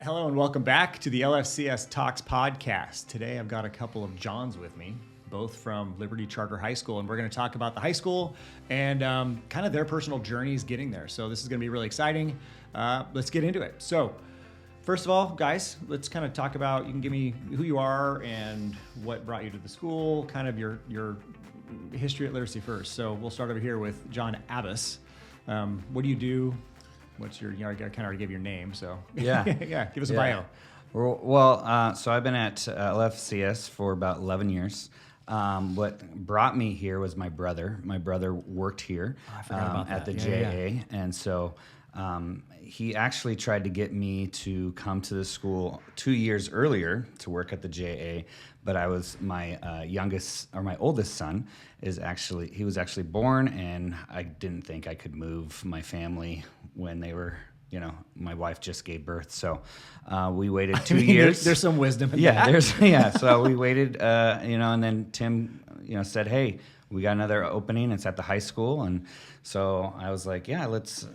Hello and welcome back to the LFCS Talks podcast. Today I've got a couple of Johns with me, both from Liberty Charter High School, and we're going to talk about the high school and kind of their personal journeys getting there. So this is going to be really exciting. Let's get into it. So first of all, guys, let's kind of talk about, you can give me who you are and what brought you to the school, kind of your history at Literacy first. So we'll start over here with Jon Abbas. What do you do? What's your, I kind of already gave your name, so. Yeah. Yeah, give us a bio. Well, so I've been at LFCS for about 11 years. What brought me here was my brother. My brother worked here at the JA, and so he actually tried to get me to come to the school 2 years earlier to work at the JA, but my oldest son he was actually born, and I didn't think I could move my family when they were, my wife just gave birth. So we waited 2 years. There's some wisdom in that. So we waited, and then Tim, said, hey, we got another opening. It's at the high school. And so I was like, yeah, let's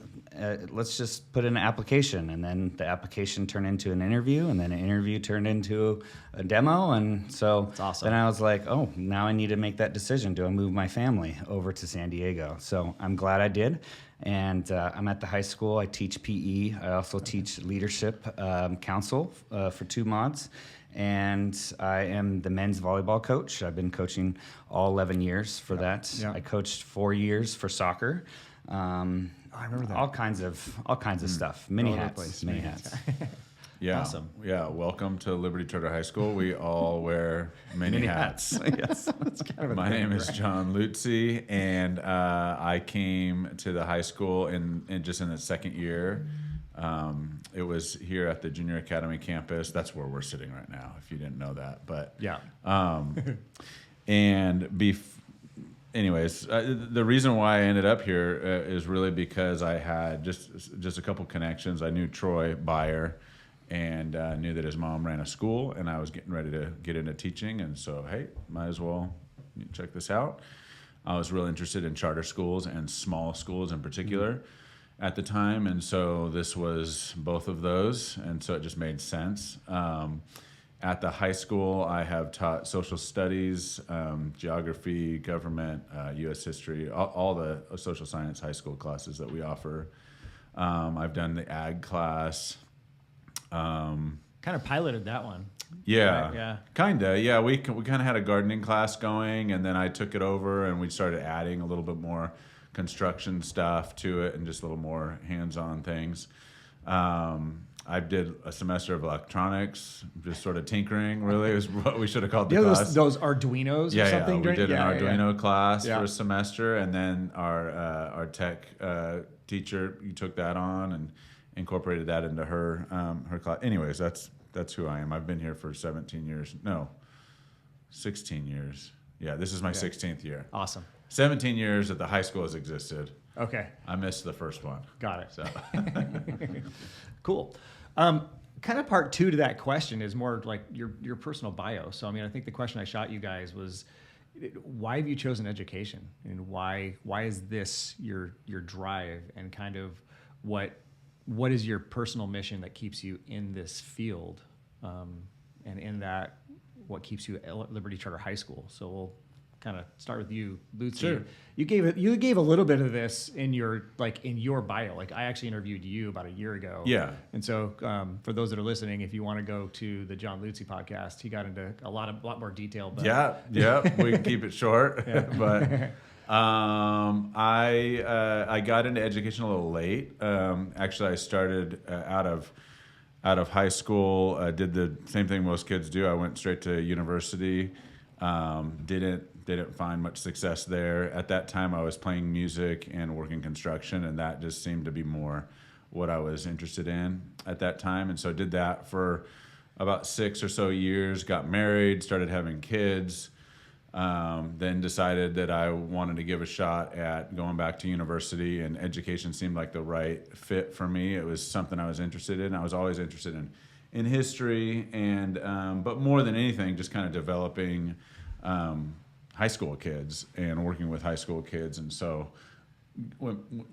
just put in an application. And then the application turned into an interview, and then an interview turned into a demo. And so that's awesome. Then I was like, oh, now I need to make that decision. Do I move my family over to San Diego? So I'm glad I did. And I'm at the high school. I teach PE. I also teach leadership council for 2 mods. And I am the men's volleyball coach. I've been coaching all 11 years for that. Yep. I coached 4 years for soccer. I remember that. All kinds of stuff. Many hats. Yeah. Awesome. Yeah. Welcome to Liberty Charter High School. We all wear many hats. Yes. That's kind of My name is John Luzzi, and I came to the high school in the second year. It was here at the Junior Academy campus. That's where we're sitting right now, if you didn't know that. But yeah. Anyways, the reason why I ended up here is really because I had just a couple connections. I knew Troy Beyer, and knew that his mom ran a school, and I was getting ready to get into teaching, and so, hey, might as well check this out. I was real interested in charter schools and small schools in particular at the time, and so this was both of those, and so it just made sense. At the high school, I have taught social studies, geography, government, U.S. history, all the social science high school classes that we offer. I've done the ag class. Kind of piloted that one. Yeah. Right? Yeah. Kinda. Yeah. We kind of had a gardening class going, and then I took it over, and we started adding a little bit more construction stuff to it and just a little more hands-on things. I did a semester of electronics, just sort of tinkering, really, is what we should have called the class. Those Arduinos or something? Yeah, we did an Arduino class for a semester, and then our tech teacher, you took that on and incorporated that into her class. Anyways, that's who I am. I've been here for 16 years. Yeah, this is my 16th year. Awesome. 17 years that the high school has existed. Okay. I missed the first one. Got it. So cool. Kind of part two to that question is more like your personal bio. So, I think the question I shot you guys was, why have you chosen education? And why is this your drive? And kind of what is your personal mission that keeps you in this field? And in that, what keeps you at Liberty Charter High School? So we'll kind of start with you, Luzzi. Sure. You gave a little bit of this in your bio. Like, I actually interviewed you about a year ago. Yeah. And so for those that are listening, if you want to go to the John Luzzi podcast, he got into a lot more detail. But yeah, we can keep it short. But I got into education a little late. Actually, I started out of high school. Did the same thing most kids do. I went straight to university. Didn't find much success there. At that time, I was playing music and working construction, and that just seemed to be more what I was interested in at that time. And so did that for about 6 or so years, got married, started having kids, then decided that I wanted to give a shot at going back to university, and education seemed like the right fit for me. It was something I was interested in. I was always interested in history, and but more than anything, just kind of developing high school kids and working with high school kids. And so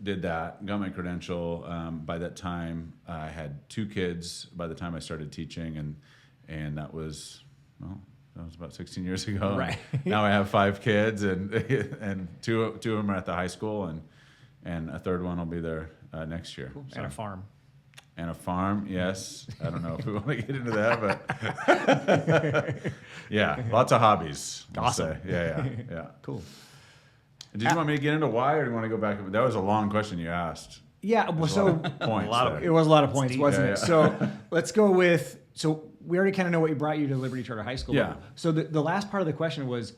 did that, got my credential. By that time, I had 2 kids by the time I started teaching, and that was, well, that was about 16 years ago. Right. Now I have 5 kids, and two of them are at the high school, and a third one will be there next year. Cool. So. And a farm. And a farm, yes. I don't know if we want to get into that, but yeah, lots of hobbies. Awesome. Yeah. Cool. Did you want me to get into why, or do you want to go back? That was a long question you asked. Yeah, well, so Points it was a lot of points, wasn't Yeah, it? yeah. So let's go with, so we already kind of know what brought you to Liberty Charter High School. Yeah. So the last part of the question was,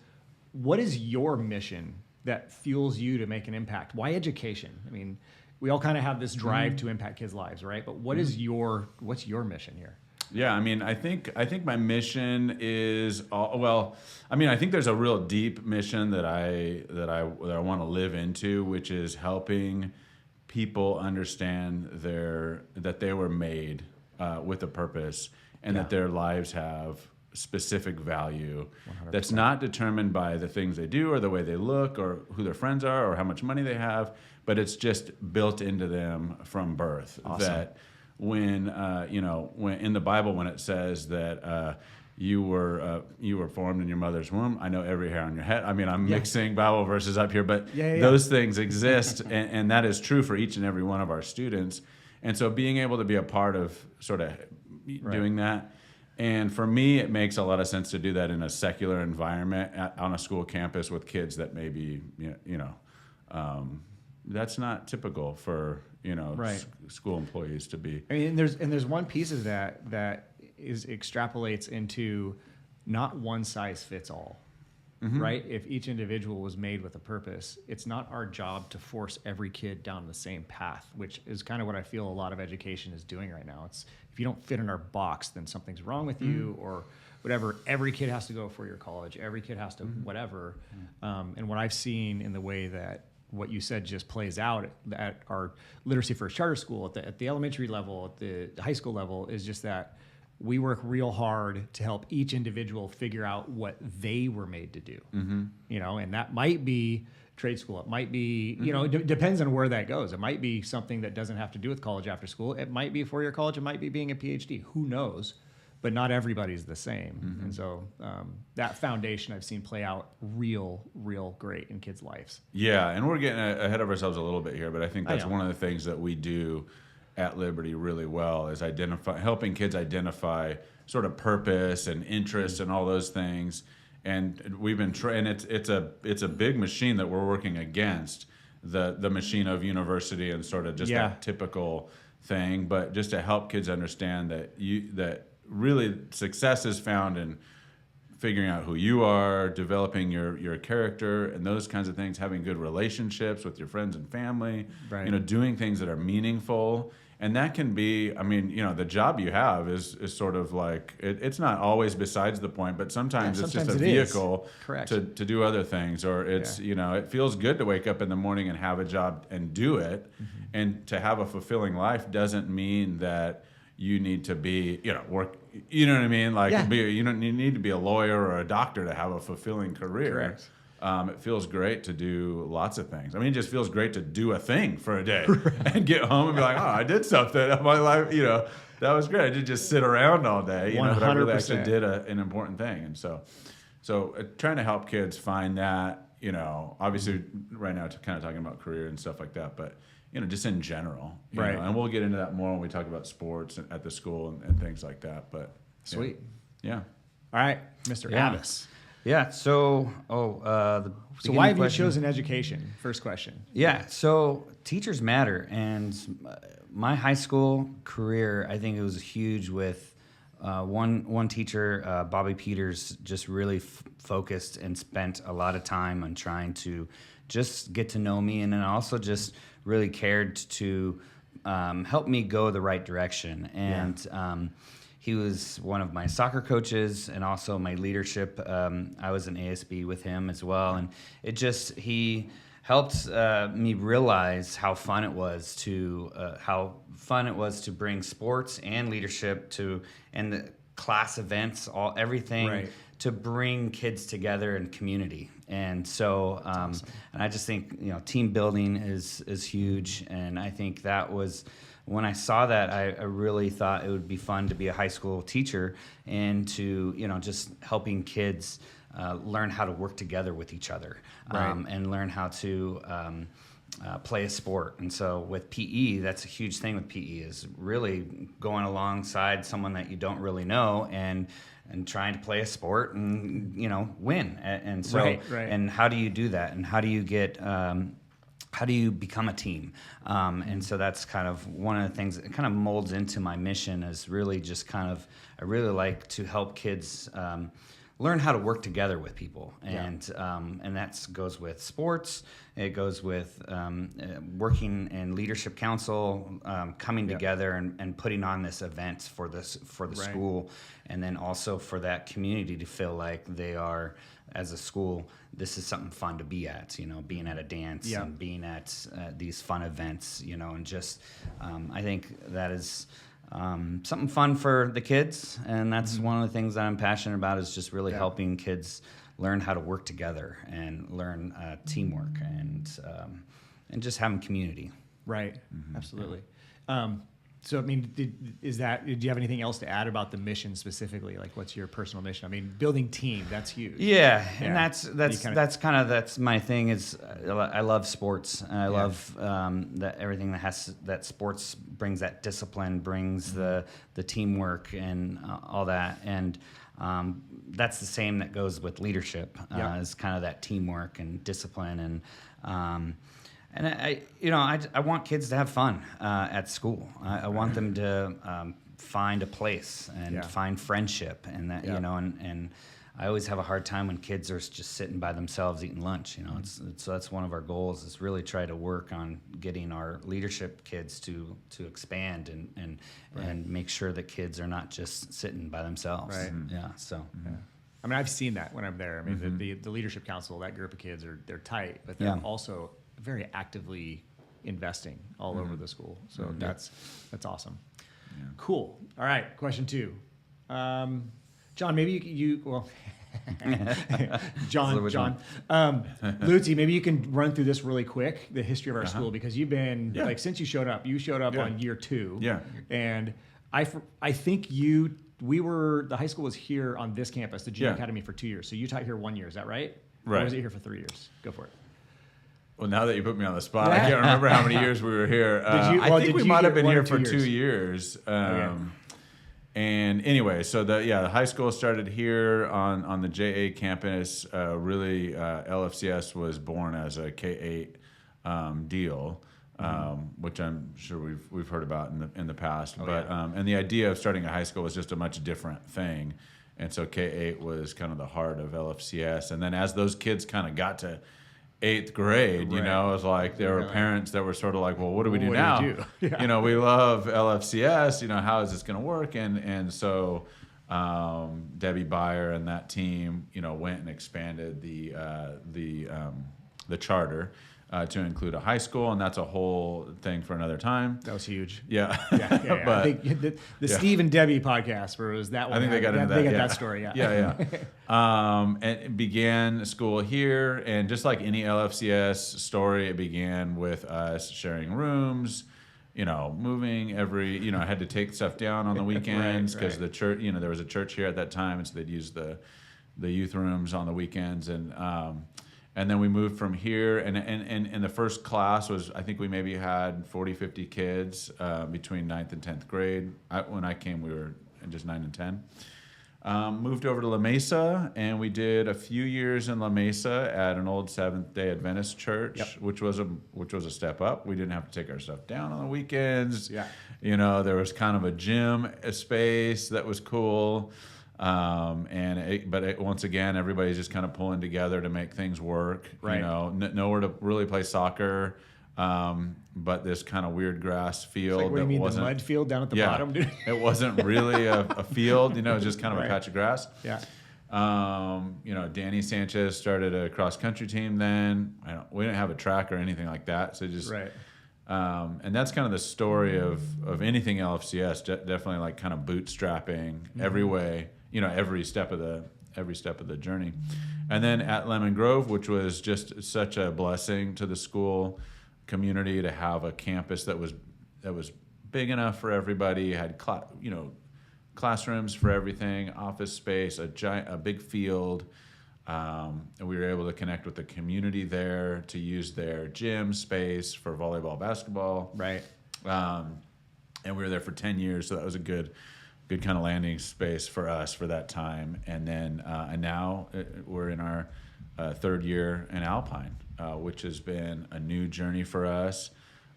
what is your mission that fuels you to make an impact? Why education? I mean, we all kind of have this drive to impact kids' lives, right? But what's your mission here? Yeah, I mean, I think my mission is I think there's a real deep mission that I want to live into, which is helping people understand that they were made with a purpose, and that their lives have specific value 100%. That's not determined by the things they do or the way they look or who their friends are or how much money they have, but it's just built into them from birth. Awesome. That when when in the Bible, when it says that you were formed in your mother's womb, I know every hair on your head. I mean, I'm mixing Bible verses up here, but those things exist, and that is true for each and every one of our students. And so being able to be a part of sort of doing that, and for me, it makes a lot of sense to do that in a secular environment on a school campus with kids that maybe that's not typical for school employees to be. I mean, there's one piece of that extrapolates into not one size fits all, right? If each individual was made with a purpose, it's not our job to force every kid down the same path, which is kind of what I feel a lot of education is doing right now. It's if you don't fit in our box, then something's wrong with you or whatever. Every kid has to go for your college. Every kid has to whatever. And what I've seen in the way that what you said just plays out at our Literacy First Charter School, at the elementary level, at the high school level, is just that we work real hard to help each individual figure out what they were made to do. And that might be trade school. It might be, it depends on where that goes. It might be something that doesn't have to do with college after school. It might be a four-year college. It might be being a PhD. Who knows? But not everybody's the same. And so that foundation I've seen play out real great in kids' lives. Yeah, and we're getting ahead of ourselves a little bit here, but I think that's one of the things that we do at Liberty really well is helping kids identify sort of purpose and interest and all those things. And we've been it's a big machine that we're working against, the machine of university and sort of just that typical thing, but just to help kids understand that really success is found in figuring out who you are, developing your character and those kinds of things, having good relationships with your friends and family, doing things that are meaningful. And that can be, the job you have is sort of like, it's not always besides the point, but sometimes it's just a vehicle to do other things. Or it's, it feels good to wake up in the morning and have a job and do it. And to have a fulfilling life doesn't mean that you need to be, work, you know what I mean? Like, you need to be a lawyer or a doctor to have a fulfilling career. Correct. It feels great to do lots of things. I mean, it just feels great to do a thing for a day and get home and be like, oh, I did something in my life. That was great. I didn't just sit around all day, but I really actually did an important thing. And so trying to help kids find that, obviously right now kind of talking about career and stuff like that, but just in general, right? And we'll get into that more when we talk about sports at the school and things like that. But sweet, yeah. All right, Mr. Abbas. Yeah. So, so why have you chosen education? First question. Yeah. So teachers matter, and my high school career, I think it was huge with one teacher, Bobby Peters, just really focused and spent a lot of time on trying to just get to know me, and then also just really cared to help me go the right direction. And he was one of my soccer coaches and also my leadership. I was an ASB with him as well. And he helped me realize how fun it was to bring sports and leadership and the class events, everything Right. to bring kids together in community. And so, awesome. and I just think, team building is huge. And I think that was, when I saw that, I really thought it would be fun to be a high school teacher and to, just helping kids learn how to work together with each other, Right. and learn how to play a sport. And so with PE, that's a huge thing with PE, is really going alongside someone that you don't really know and trying to play a sport and win. And so Right. and how do you do that, and how do you get how do you become a team? And so that's kind of one of the things that kind of molds into my mission, is really just kind of, I really like to help kids learn how to work together with people. And that goes with sports. It goes with working in leadership council, coming together and putting on this event for the Right. school, and then also for that community to feel like they are, as a school, this is something fun to be at, being at a dance and being at these fun events, and just, I think that is something fun for the kids. And that's one of the things that I'm passionate about, is just really helping kids learn how to work together and learn teamwork and just having community. Right. Absolutely. So, I mean, do you have anything else to add about the mission specifically? Like, what's your personal mission? I mean, building team, that's huge. Yeah. And that's my thing, is I love sports, and I love that everything that sports brings, that discipline, brings the teamwork and all that. And that's the same that goes with leadership, is kind of that teamwork and discipline. And I want kids to have fun at school. I want them to find a place and find friendship, and that and I always have a hard time when kids are just sitting by themselves eating lunch. So that's one of our goals, is really try to work on getting our leadership kids to expand and make sure that kids are not just sitting by themselves. Right. Yeah. So. Yeah. I mean, I've seen that when I'm there. I mean, the leadership council, that group of kids they're tight, but they're also very actively investing all over the school. So that's awesome. Yeah. Cool. All right. Question 2. John, maybe John Luzzi, maybe you can run through this really quick, the history of our school, because you've been since you showed up on year 2. Yeah. And I think the high school was here on this campus, the Junior Academy, for 2 years. So you taught here 1 year, is that right? Right. Or was it here for 3 years? Go for it. Well, now that you put me on the spot, I can't remember how many years we were here. I think we might have been here for 2 years. And anyway, so the high school started here on the JA campus. Really, LFCS was born as a K-8 deal, which I'm sure we've heard about in the past. And the idea of starting a high school was just a much different thing. And so K-8 was kind of the heart of LFCS. And then as those kids kind of got to 8th grade, it was like there were parents that were sort of like, well, what do we do now? We love LFCS, how is this going to work? And so Debbie Beyer and that team, went and expanded the charter to include a high school, and that's a whole thing for another time. That was huge. Yeah. But I think the Steve and Debbie podcast, where it was that one. I think they got into that. They got that story. Yeah. And it began school here, and just like any LFCS story, it began with us sharing rooms. Moving every. I had to take stuff down on the weekends because the church. There was a church here at that time, and so they'd use the youth rooms on the weekends, and then we moved from here, and the first class was, I think we maybe had 40, 50 kids between 9th and 10th grade. When I came, we were just 9 and 10. Moved over to La Mesa, and we did a few years in La Mesa at an old Seventh-day Adventist church, which was a step up. We didn't have to take our stuff down on the weekends. Yeah. There was kind of a gym space that was cool. But once again, everybody's just kind of pulling together to make things work. Right. Nowhere to really play soccer, but this kind of weird grass field. Like, what do you mean, the mud field down at the bottom? Dude? It wasn't really a field. It was just kind of a patch of grass. Yeah. Danny Sanchez started a cross country team then. We didn't have a track or anything like that, so just And that's kind of the story of anything LFCS. Definitely like kind of bootstrapping every way, every step of the journey. And then at Lemon Grove, which was just such a blessing to the school community to have a campus that was big enough for everybody, had classrooms for everything, office space, a big field. And we were able to connect with the community there to use their gym space for volleyball, basketball. Right. And we were there for 10 years, so that was a good kind of landing space for us for that time. And then and now we're in our third year in Alpine, which has been a new journey for us,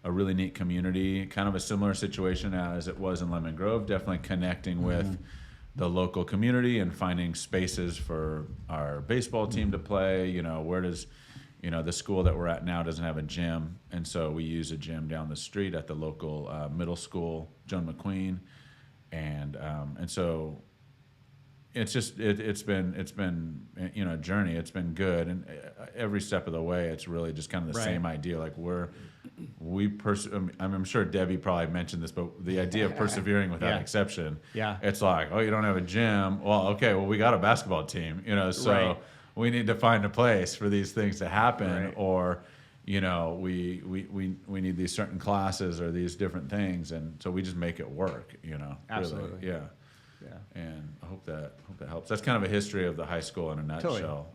a really neat community, kind of a similar situation as it was in Lemon Grove, definitely connecting with the local community and finding spaces for our baseball team to play. Where does, the school that we're at now doesn't have a gym, and so we use a gym down the street at the local middle school, Joan McQueen, and so it's just it's been a journey. It's been good, and every step of the way, it's really just kind of the same idea. Like I'm sure Debbie probably mentioned this, but the idea of persevering without exception. Yeah, it's like, oh, you don't have a gym. Well, okay, well, we got a basketball team, so we need to find a place for these things to happen, or we need these certain classes or these different things, and so we just make it work. Absolutely. Really. Yeah. And I hope that helps. That's kind of a history of the high school in a nutshell,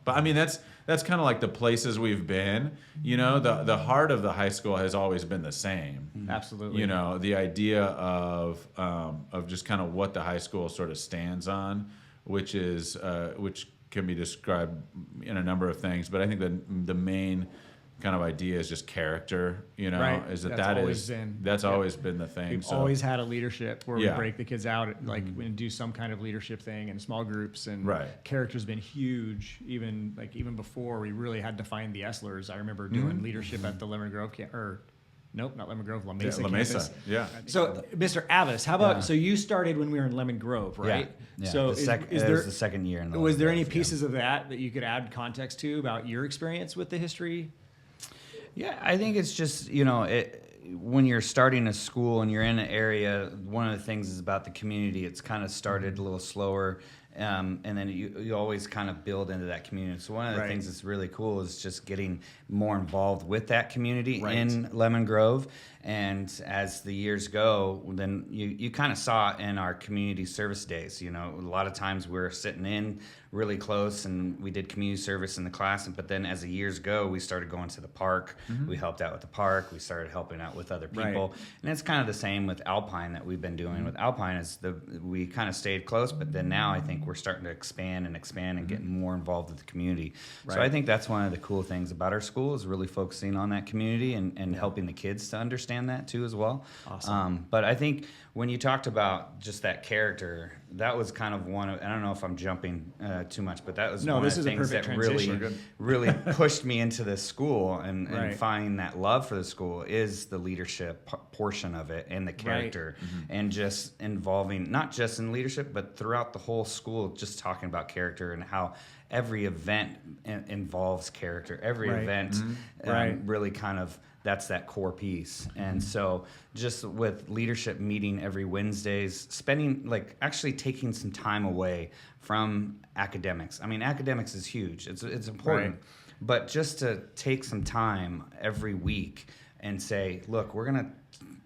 But I mean, that's kind of like the places we've been. The heart of the high school has always been the same. Absolutely. The idea of just kind of what the high school sort of stands on, which can be described in a number of things. But I think the main kind of idea is just character, that's always been the thing. We've always had a leadership where we break the kids out, and do some kind of leadership thing in small groups, and character's been huge. Even before we really had to find the Esslers, I remember doing leadership at the Lemon Grove not Lemon Grove, La Mesa campus. Yeah. So, Mr. Abbas, how about, so you started when we were in Lemon Grove, right? Yeah. So it was the second year. Was there any pieces of that you could add context to about your experience with the history? Yeah, I think it's just, when you're starting a school and you're in an area, one of the things is about the community. It's kind of started a little slower, and then you always kind of build into that community. So one of the things that's really cool is just getting more involved with that community in Lemon Grove. And as the years go, then you kind of saw it in our community service days. A lot of times we're sitting in really close, and we did community service in the class. But then as the years go, we started going to the park. We helped out with the park. We started helping out with other people. And it's kind of the same with Alpine that we've been doing. With Alpine, we kind of stayed close, but then now I think we're starting to expand and getting more involved with the community. So I think that's one of the cool things about our school is really focusing on that community and helping the kids to understand that too as well. Awesome. But I think when you talked about just that character, that was kind of one of, I don't know if I'm jumping too much, but that was one of the things that really pushed me into this school and finding that love for the school is the leadership portion of it and the character and just involving, not just in leadership, but throughout the whole school, just talking about character and how every event involves character. Every event really kind of, that's that core piece. And so just with leadership meeting every Wednesdays, actually taking some time away from academics. I mean, academics is huge. It's important. But just to take some time every week and say, look, we're going to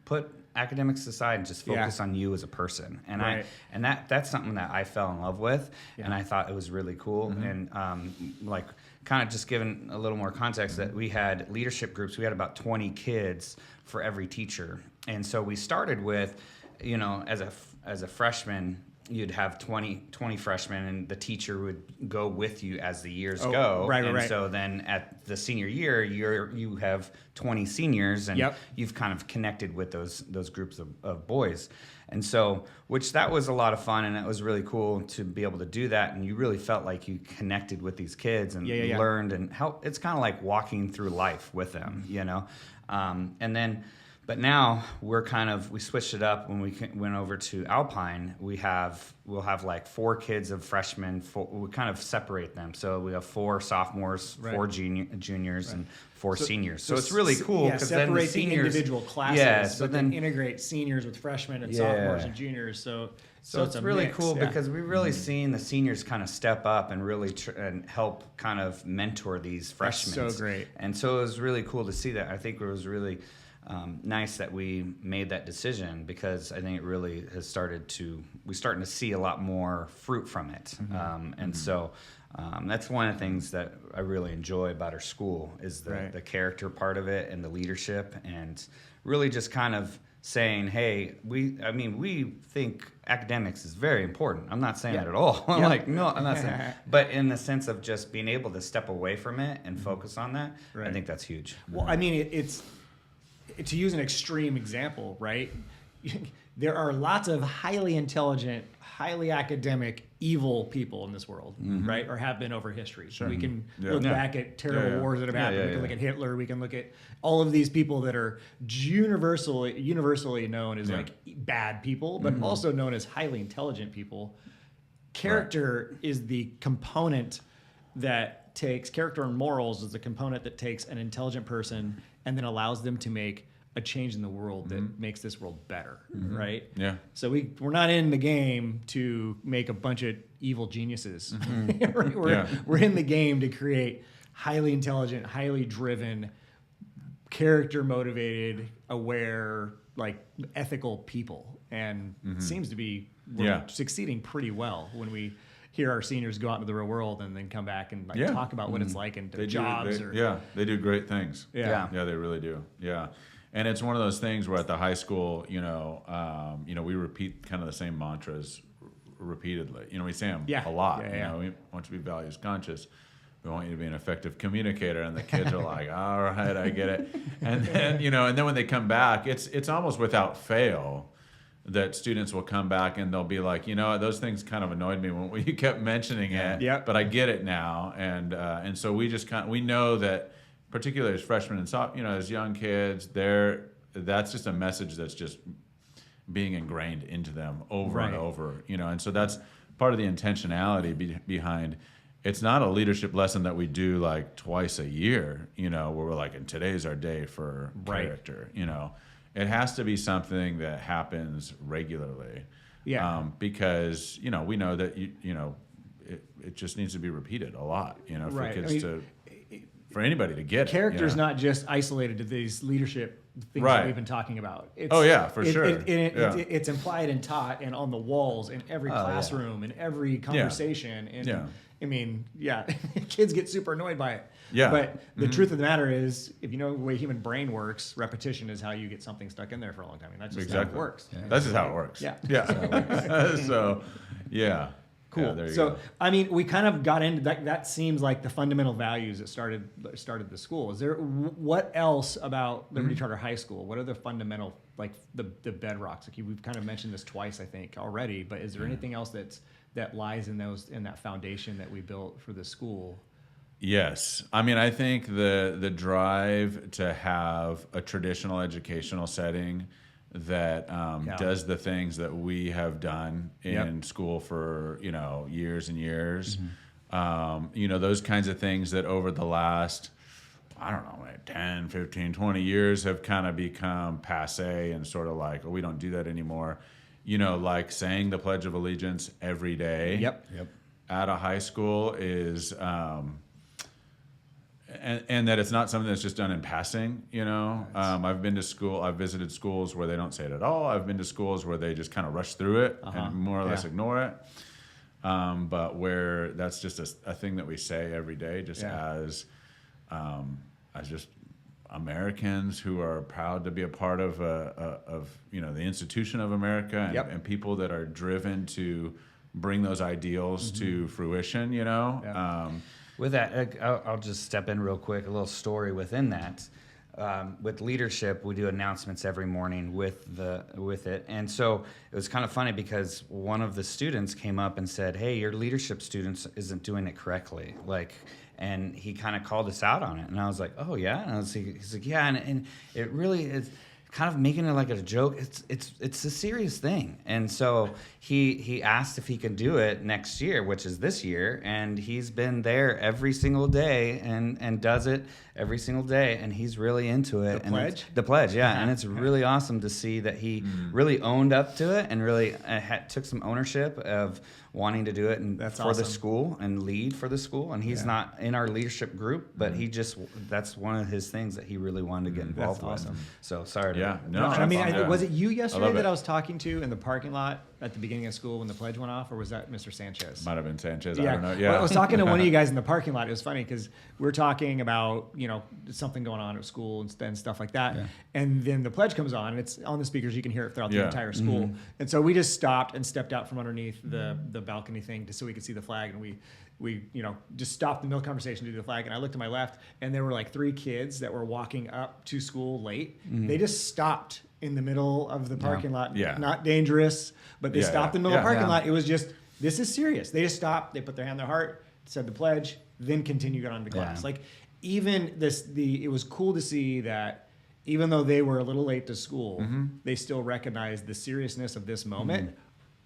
put academics aside and just focus on you as a person. And that's something that I fell in love with, and I thought it was really cool. And kind of just giving a little more context, that we had leadership groups. We had about 20 kids for every teacher. And so we started with, as a freshman, you'd have 20 freshmen, and the teacher would go with you as the years go. So then at the senior year, you have 20 seniors, and you've kind of connected with those groups of boys. And so, which that was a lot of fun, and it was really cool to be able to do that. And you really felt like you connected with these kids and learned and helped. It's kind of like walking through life with them, And then But now we switched it up when we went over to Alpine. We'll have like 4 kids of freshmen. We kind of separate them. So we have 4 sophomores, 4 juniors, and 4 seniors. So it's really cool because then the seniors, individual classes, yes, but then integrate seniors with freshmen and sophomores and juniors. So it's really cool because we've really seen the seniors kind of step up and really and help kind of mentor these freshmen. That's so great. And so it was really cool to see that. I think it was really nice that we made that decision because I think it really has we're starting to see a lot more fruit from it. So that's one of the things that I really enjoy about our school is the character part of it and the leadership and really just kind of saying, hey, we think academics is very important. I'm not saying that at all. I'm not saying, but in the sense of just being able to step away from it and focus on that, I think that's huge. Well, I mean, it's to use an extreme example, right? There are lots of highly intelligent, highly academic, evil people in this world, right? Or have been over history. So we can look back at terrible wars that have happened. We can look at Hitler. We can look at all of these people that are universally known as like bad people, but also known as highly intelligent people. Character is the component that takes character and morals is the component that takes an intelligent person and then allows them to make a change in the world that makes this world better, right? Yeah. So we're not in the game to make a bunch of evil geniuses. We're in the game to create highly intelligent, highly driven, character motivated, aware, like ethical people, and it seems to be succeeding pretty well when we hear our seniors go out into the real world and then come back and talk about what it's like in their jobs. They do great things. Yeah, they really do. Yeah. And it's one of those things where at the high school, we repeat kind of the same mantras repeatedly. We say them a lot. We want you to be values conscious. We want you to be an effective communicator. And the kids are like, all right, I get it. And then, and then when they come back, it's almost without fail that students will come back and they'll be like, those things kind of annoyed me when you kept mentioning it, but I get it now. And so we just we know that, particularly as freshmen and as young kids, that's just a message that's just being ingrained into them over and over, and so that's part of the intentionality behind. It's not a leadership lesson that we do like twice a year, where we're like, and today's our day for character, It has to be something that happens regularly, because we know that it just needs to be repeated a lot, for kids for anybody to get character's not just isolated to these leadership things that we've been talking about. It's, sure. It's implied and taught and on the walls in every classroom, in every conversation. And I mean, kids get super annoyed by it. Yeah. But the truth of the matter is, if you know the way human brain works, repetition is how you get something stuck in there for a long time. And that's just how it works. Yeah. That's just how it works. So, Cool. Yeah, so, I mean, we kind of got into that. That seems like the fundamental values that started the school. Is there what else about Liberty Charter High School? What are the fundamental, like the bedrocks? Like we've kind of mentioned this twice, I think, already. But is there anything else that lies in that foundation that we built for the school? Yes, I mean, I think the drive to have a traditional educational setting that does the things that we have done in school for years and years, those kinds of things that over the last, I don't know, 10, 15, 20 years have kind of become passé and sort of like, we don't do that anymore. Like saying the Pledge of Allegiance every day at a high school is and that it's not something that's just done in passing, I've been to school, I've visited schools where they don't say it at all. I've been to schools where they just kind of rush through it and more or less ignore it. But where that's just a thing that we say every day, just as just Americans who are proud to be a part of the institution of America and people that are driven to bring those ideals to fruition, With that, I'll just step in real quick, a little story within that. With leadership, we do announcements every morning with it. And so it was kind of funny because one of the students came up and said, hey, your leadership students isn't doing it correctly. And he kind of called us out on it. And I was like, oh, yeah? And he's like, yeah. And it really is kind of making it like a joke. It's a serious thing. And so he asked if he can do it next year, which is this year, and he's been there every single day and does it every single day, and he's really into it. The pledge, yeah. And it's really awesome to see that he really owned up to it and really took some ownership of wanting to do it and the school and lead for the school. And he's not in our leadership group, but that's one of his things that he really wanted to get involved with. Awesome. So sorry to was it you yesterday that I was talking to in the parking lot at the beginning of school when the pledge went off, or was that Mr. Sanchez? Might have been Sanchez. I don't know. Yeah. Well, I was talking to one of you guys in the parking lot. It was funny because we're talking about, something going on at school and stuff like that. Yeah. And then the pledge comes on, and it's on the speakers. You can hear it throughout the entire school. Mm-hmm. And so we just stopped and stepped out from underneath the balcony thing so we could see the flag. And we just stopped the middle conversation to do the flag. And I looked to my left, and there were like 3 kids that were walking up to school late. Mm-hmm. They just stopped in the middle of the parking lot. Yeah. Not dangerous, but they stopped in the middle of the parking lot. It was just, this is serious. They just stopped. They put their hand on their heart, said the pledge, then continued on to class. Like, even it was cool to see that even though they were a little late to school, they still recognized the seriousness of this moment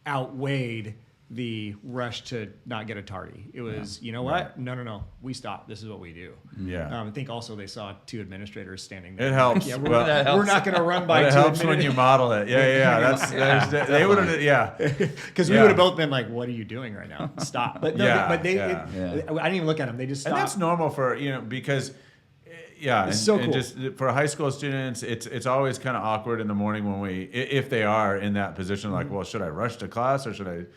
outweighed the rush to not get a tardy. It was, what? No. We stopped. This is what we do. Yeah. I think also they saw 2 administrators standing there. It helps. We're not going to run by 2 it helps when you model it. Yeah. They would have, because we would have both been like, what are you I didn't even look at them. They just stopped. And that's normal for, because... Yeah, it's so cool. And just for high school students, it's always kind of awkward in the morning when if they are in that position, like, well, should I rush to class or should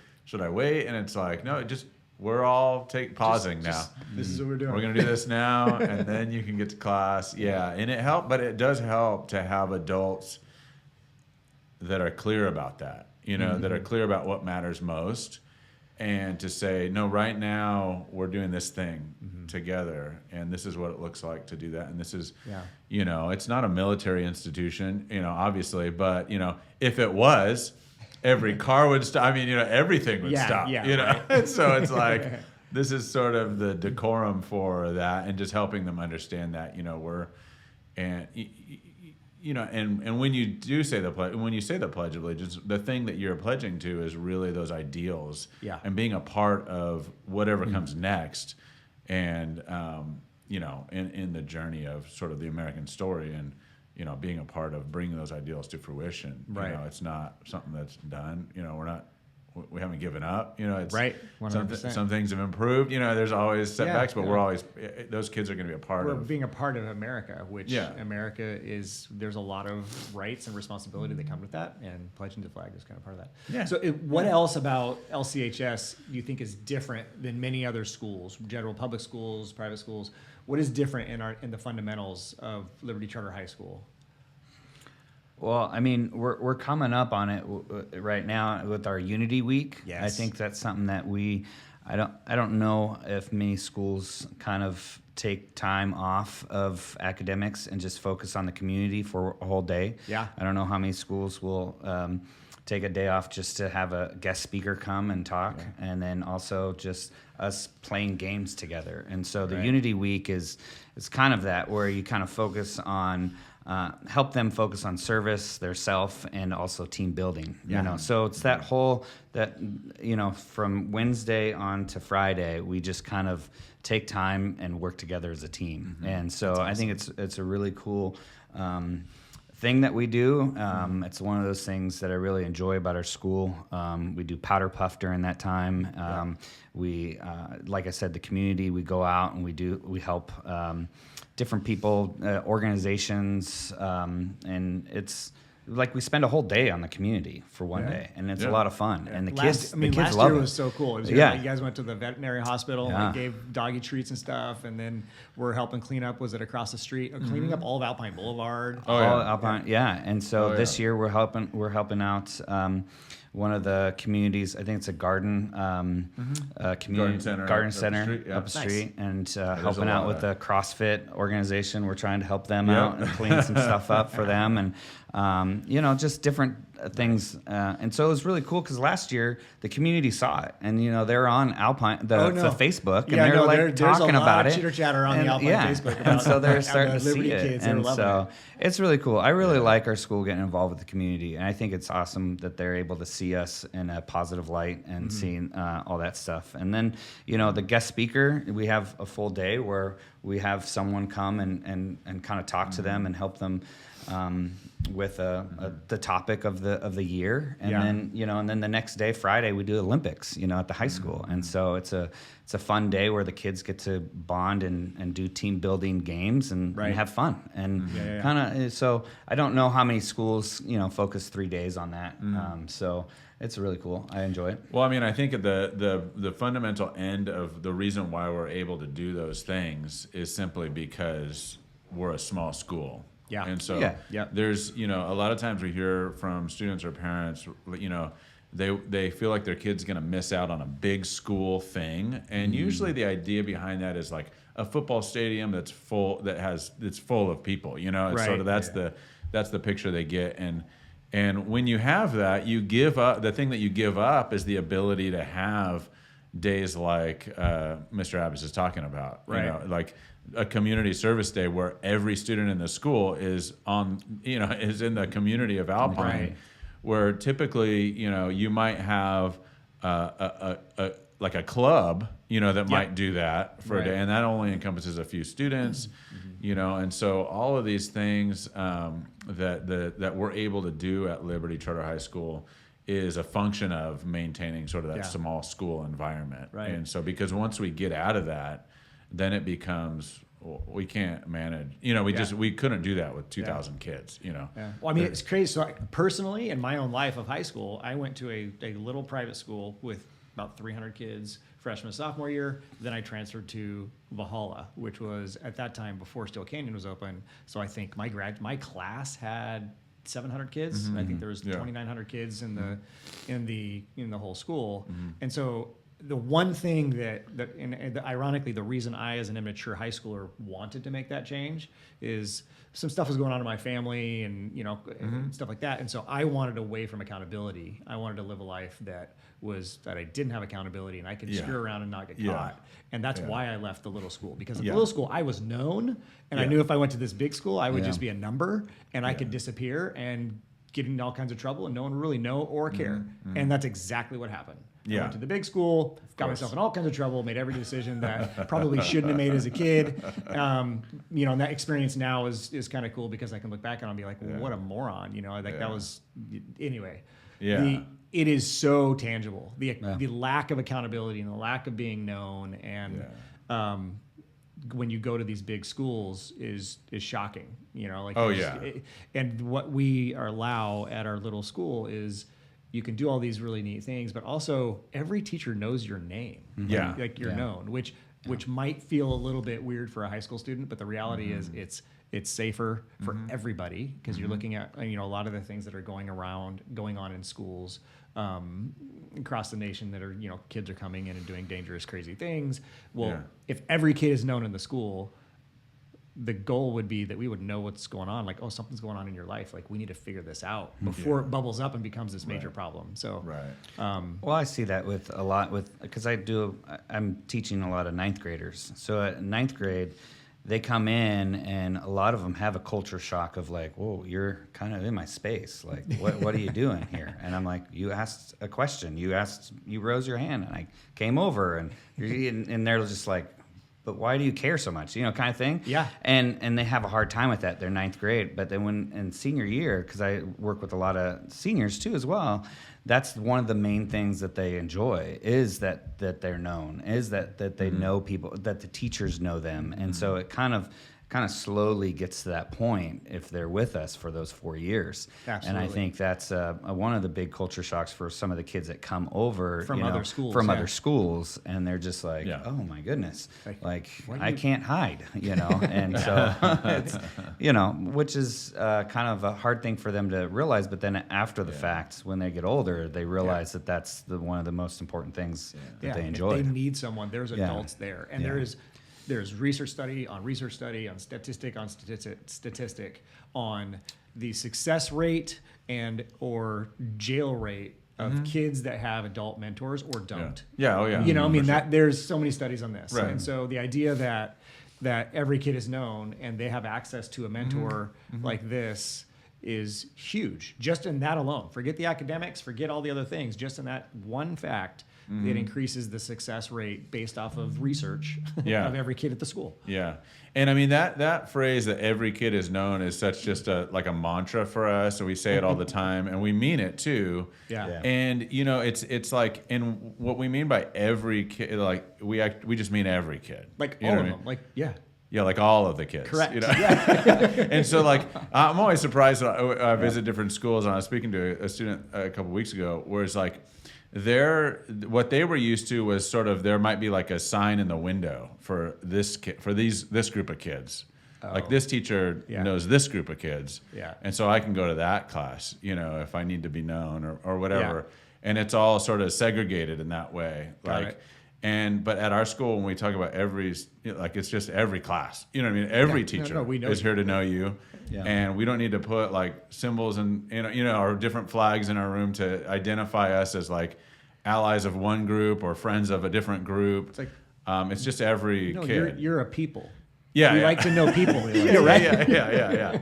I wait? And it's like, no, we're all pausing now. This is what we're doing. We're gonna do this now, and then you can get to class. Yeah, and it does help to have adults that are clear about that. That are clear about what matters most. And to say, no, right now we're doing this thing together, and this is what it looks like to do that. And this is, it's not a military institution, obviously, but, if it was, every car would stop. I mean, everything would stop, Right. So it's like, this is sort of the decorum for that, and just helping them understand that, and when you do say when you say the Pledge of Allegiance, the thing that you're pledging to is really those ideals, and being a part of whatever comes next, and in the journey of sort of the American story, and being a part of bringing those ideals to fruition. Right. It's not something that's done. We haven't given up. It's right. 100%. Some things have improved. There's always setbacks, but we're always, those kids are going to be a part of. We're being a part of America, which America is. There's a lot of rights and responsibility that come with that, and pledging the flag is kind of part of that. Yeah. So, what else about LCHS do you think is different than many other schools, general public schools, private schools? What is different in the fundamentals of Liberty Charter High School? Well, I mean, we're coming up on it right now with our Unity Week. Yes. I think that's something that I don't know if many schools kind of take time off of academics and just focus on the community for a whole day. Yeah. I don't know how many schools will take a day off just to have a guest speaker come and talk, and then also just us playing games together. And so the Unity Week is kind of that, where you kind of focus on help them focus on service, their self, and also team building. So it's that whole from Wednesday on to Friday, we just kind of take time and work together as a team. And so awesome. I think it's a really cool thing that we do. It's one of those things that I really enjoy about our school. We do powder puff during that time. We, like I said, the community, we go out and we help different people, organizations, and it's like we spend a whole day on the community for one day, and it's a lot of fun. And the kids love it. Last year was so cool. It was you guys went to the veterinary hospital and gave doggy treats and stuff, and then we're helping clean up. Was it across the street? Cleaning up all of Alpine Boulevard. Alpine, And so this year we're helping out one of the communities. I think it's a garden community garden center up the street, and helping out with the CrossFit organization. We're trying to help them out and clean some stuff up for them, and just different things. And so it was really cool because last year the community saw it, and they're on Alpine the Facebook, and they're talking about it. Chitter chatter on the Alpine Facebook, and so they're starting to see Liberty it, kids, and so it's really cool. I really like our school getting involved with the community, and I think it's awesome that they're able to see us in a positive light and seeing all that stuff. And then the guest speaker, we have a full day where we have someone come and kind of talk to them and help them with the topic of the year, and then the next day, Friday, we do Olympics, at the high school, and so it's a fun day where the kids get to bond and do team building games and have fun, and kind of. So I don't know how many schools focus 3 days on that, so it's really cool. I enjoy it. Well, I mean, I think the fundamental end of the reason why we're able to do those things is simply because we're a small school. Yeah. And so there's, a lot of times we hear from students or parents, they feel like their kid's going to miss out on a big school thing. And usually the idea behind that is like a football stadium that's full of people, sort of that's the picture they get. And when you have that, you give up, the thing that you give up is the ability to have days like Mr. Abbas is talking about, like a community service day where every student in the school is is in the community of Alpine, where typically, you might have like a club, that might do that for a day, and that only encompasses a few students, and so all of these things that we're able to do at Liberty Charter High School is a function of maintaining sort of that small school environment. And so because once we get out of that, then it becomes, we can't manage, we couldn't do that with 2,000 kids, Well, I mean, it's crazy. So personally, in my own life of high school, I went to a little private school with about 300 kids freshman, sophomore year. Then I transferred to Valhalla, which was at that time before Steel Canyon was open. So I think my class had 700 kids. I think there was 2,900 kids in the whole school. And so the one thing and ironically, the reason I, as an immature high schooler, wanted to make that change is some stuff was going on in my family and, and stuff like that. And so I wanted away from accountability. I wanted to live a life that I didn't have accountability and I could screw around and not get caught. And that's why I left the little school, because at the little school I was known, and I knew if I went to this big school, I would just be a number and I could disappear and get in all kinds of trouble and no one would really know or care. And that's exactly what happened. I went to the big school, got myself in all kinds of trouble, made every decision that probably shouldn't have made as a kid. And that experience now is kind of cool because I can look back and be like, well, what a moron, that was, anyway. It is so tangible. The lack of accountability and the lack of being known and when you go to these big schools is shocking, and what we allow at our little school is you can do all these really neat things, but also every teacher knows your name. Like you're known, which might feel a little bit weird for a high school student, but the reality is it's safer for everybody because you're looking at a lot of the things that are going on in schools across the nation that are kids are coming in and doing dangerous, crazy things. Well, if every kid is known in the school, the goal would be that we would know what's going on. Like, oh, something's going on in your life. Like, we need to figure this out before it bubbles up and becomes this major problem. So, well, I see that with a lot because I'm teaching a lot of ninth graders. So at ninth grade, they come in and a lot of them have a culture shock of like, whoa, you're kind of in my space. Like, what are you doing here? And I'm like, you asked a question. You rose your hand and I came over and they're just like, but why do you care so much? Kind of thing. Yeah. And they have a hard time with that. They're ninth grade. But then when in senior year, because I work with a lot of seniors too as well, that's one of the main things that they enjoy is that they're known, is that they know people, that the teachers know them. And so it kind of slowly gets to that point if they're with us for those 4 years. Absolutely. And I think that's one of the big culture shocks for some of the kids that come over from other schools. Other schools, and they're just like, oh my goodness, like I can't hide, And so it's, which is kind of a hard thing for them to realize. But then after the fact, when they get older, they realize that that's one of the most important things that they enjoy. They need someone. There's adults there, and there's research study on statistic on the success rate and or jail rate of kids that have adult mentors or don't. Yeah. Oh, yeah. You know, I mean, For sure. that there's so many studies on this. Right. And so the idea that every kid is known and they have access to a mentor like this is huge. Just in that alone. Forget the academics, forget all the other things. Just in that one fact, it increases the success rate based off of research of every kid at the school. Yeah. And I mean, that phrase that every kid is known is such just like a mantra for us. And we say it all the time and we mean it too. Yeah. And you know, it's like, and what we mean by every kid, like we just mean every kid. Like you all know of what I them. mean? Like, yeah. Yeah, like all of the kids. Correct. You know? And so, like, I'm always surprised when I visit different schools. And I was speaking to a student a couple weeks ago, where it's like, what they were used to was sort of there might be like a sign in the window for this kid, for this group of kids. Like this teacher knows this group of kids, and so I can go to that class, you know, if I need to be known or whatever. Yeah. And it's all sort of segregated in that way, like. But at our school, when we talk about it's just every class. You know what I mean? Every teacher is here to know you. Yeah. And we don't need to put like symbols and or different flags in our room to identify us as like allies of one group or friends of a different group. It's like it's just every kid. You're a people. Yeah, we like to know people. Right? Yeah.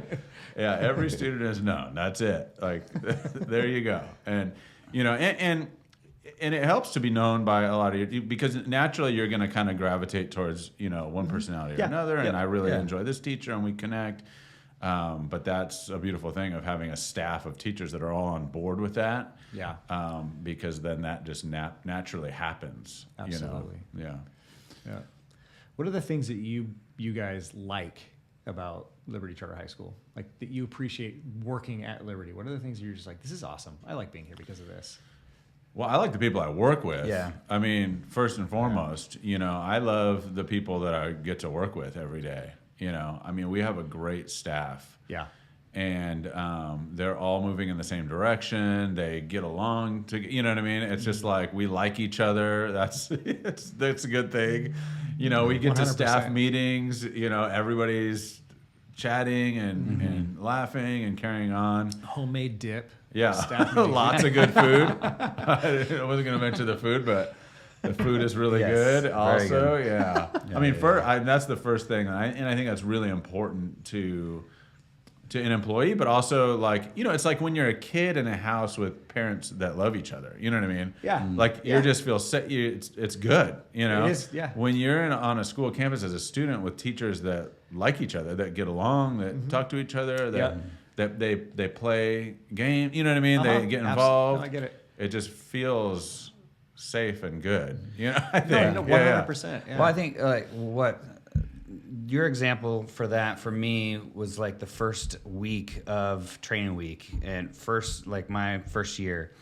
Every student is known. That's it. Like there you go. And and it helps to be known by a lot of you because naturally you're going to kind of gravitate towards one personality or another. And I really enjoy this teacher and we connect. But that's a beautiful thing of having a staff of teachers that are all on board with that. Yeah. Because then that just naturally happens. Absolutely. Yeah. What are the things that you guys like about Liberty Charter High School? Like that you appreciate working at Liberty? What are the things that you're just like, this is awesome. I like being here because of this. Well, I like the people I work with. Yeah. I mean, first and foremost, I love the people that I get to work with every day. I mean, we have a great staff. Yeah. And they're all moving in the same direction. They get along. You know what I mean? It's just like we like each other. That's a good thing. We get to staff meetings. Everybody's chatting and laughing and carrying on. Homemade dip. Yeah, lots of good food. I wasn't going to mention the food, but the food is really good. Also, good. Yeah. I mean, that's the first thing, and I think that's really important to an employee, but also like it's like when you're a kid in a house with parents that love each other. You know what I mean? Yeah. Like you just feel it's good. It is. Yeah. When you're on a school campus as a student with teachers that like each other, that get along, that talk to each other, that they play games, you know what I mean? They get involved. No, I get it. It just feels safe and good. I think. No, 100%. Yeah. Well, I think what your example for that for me was like the first week of training week and my first year.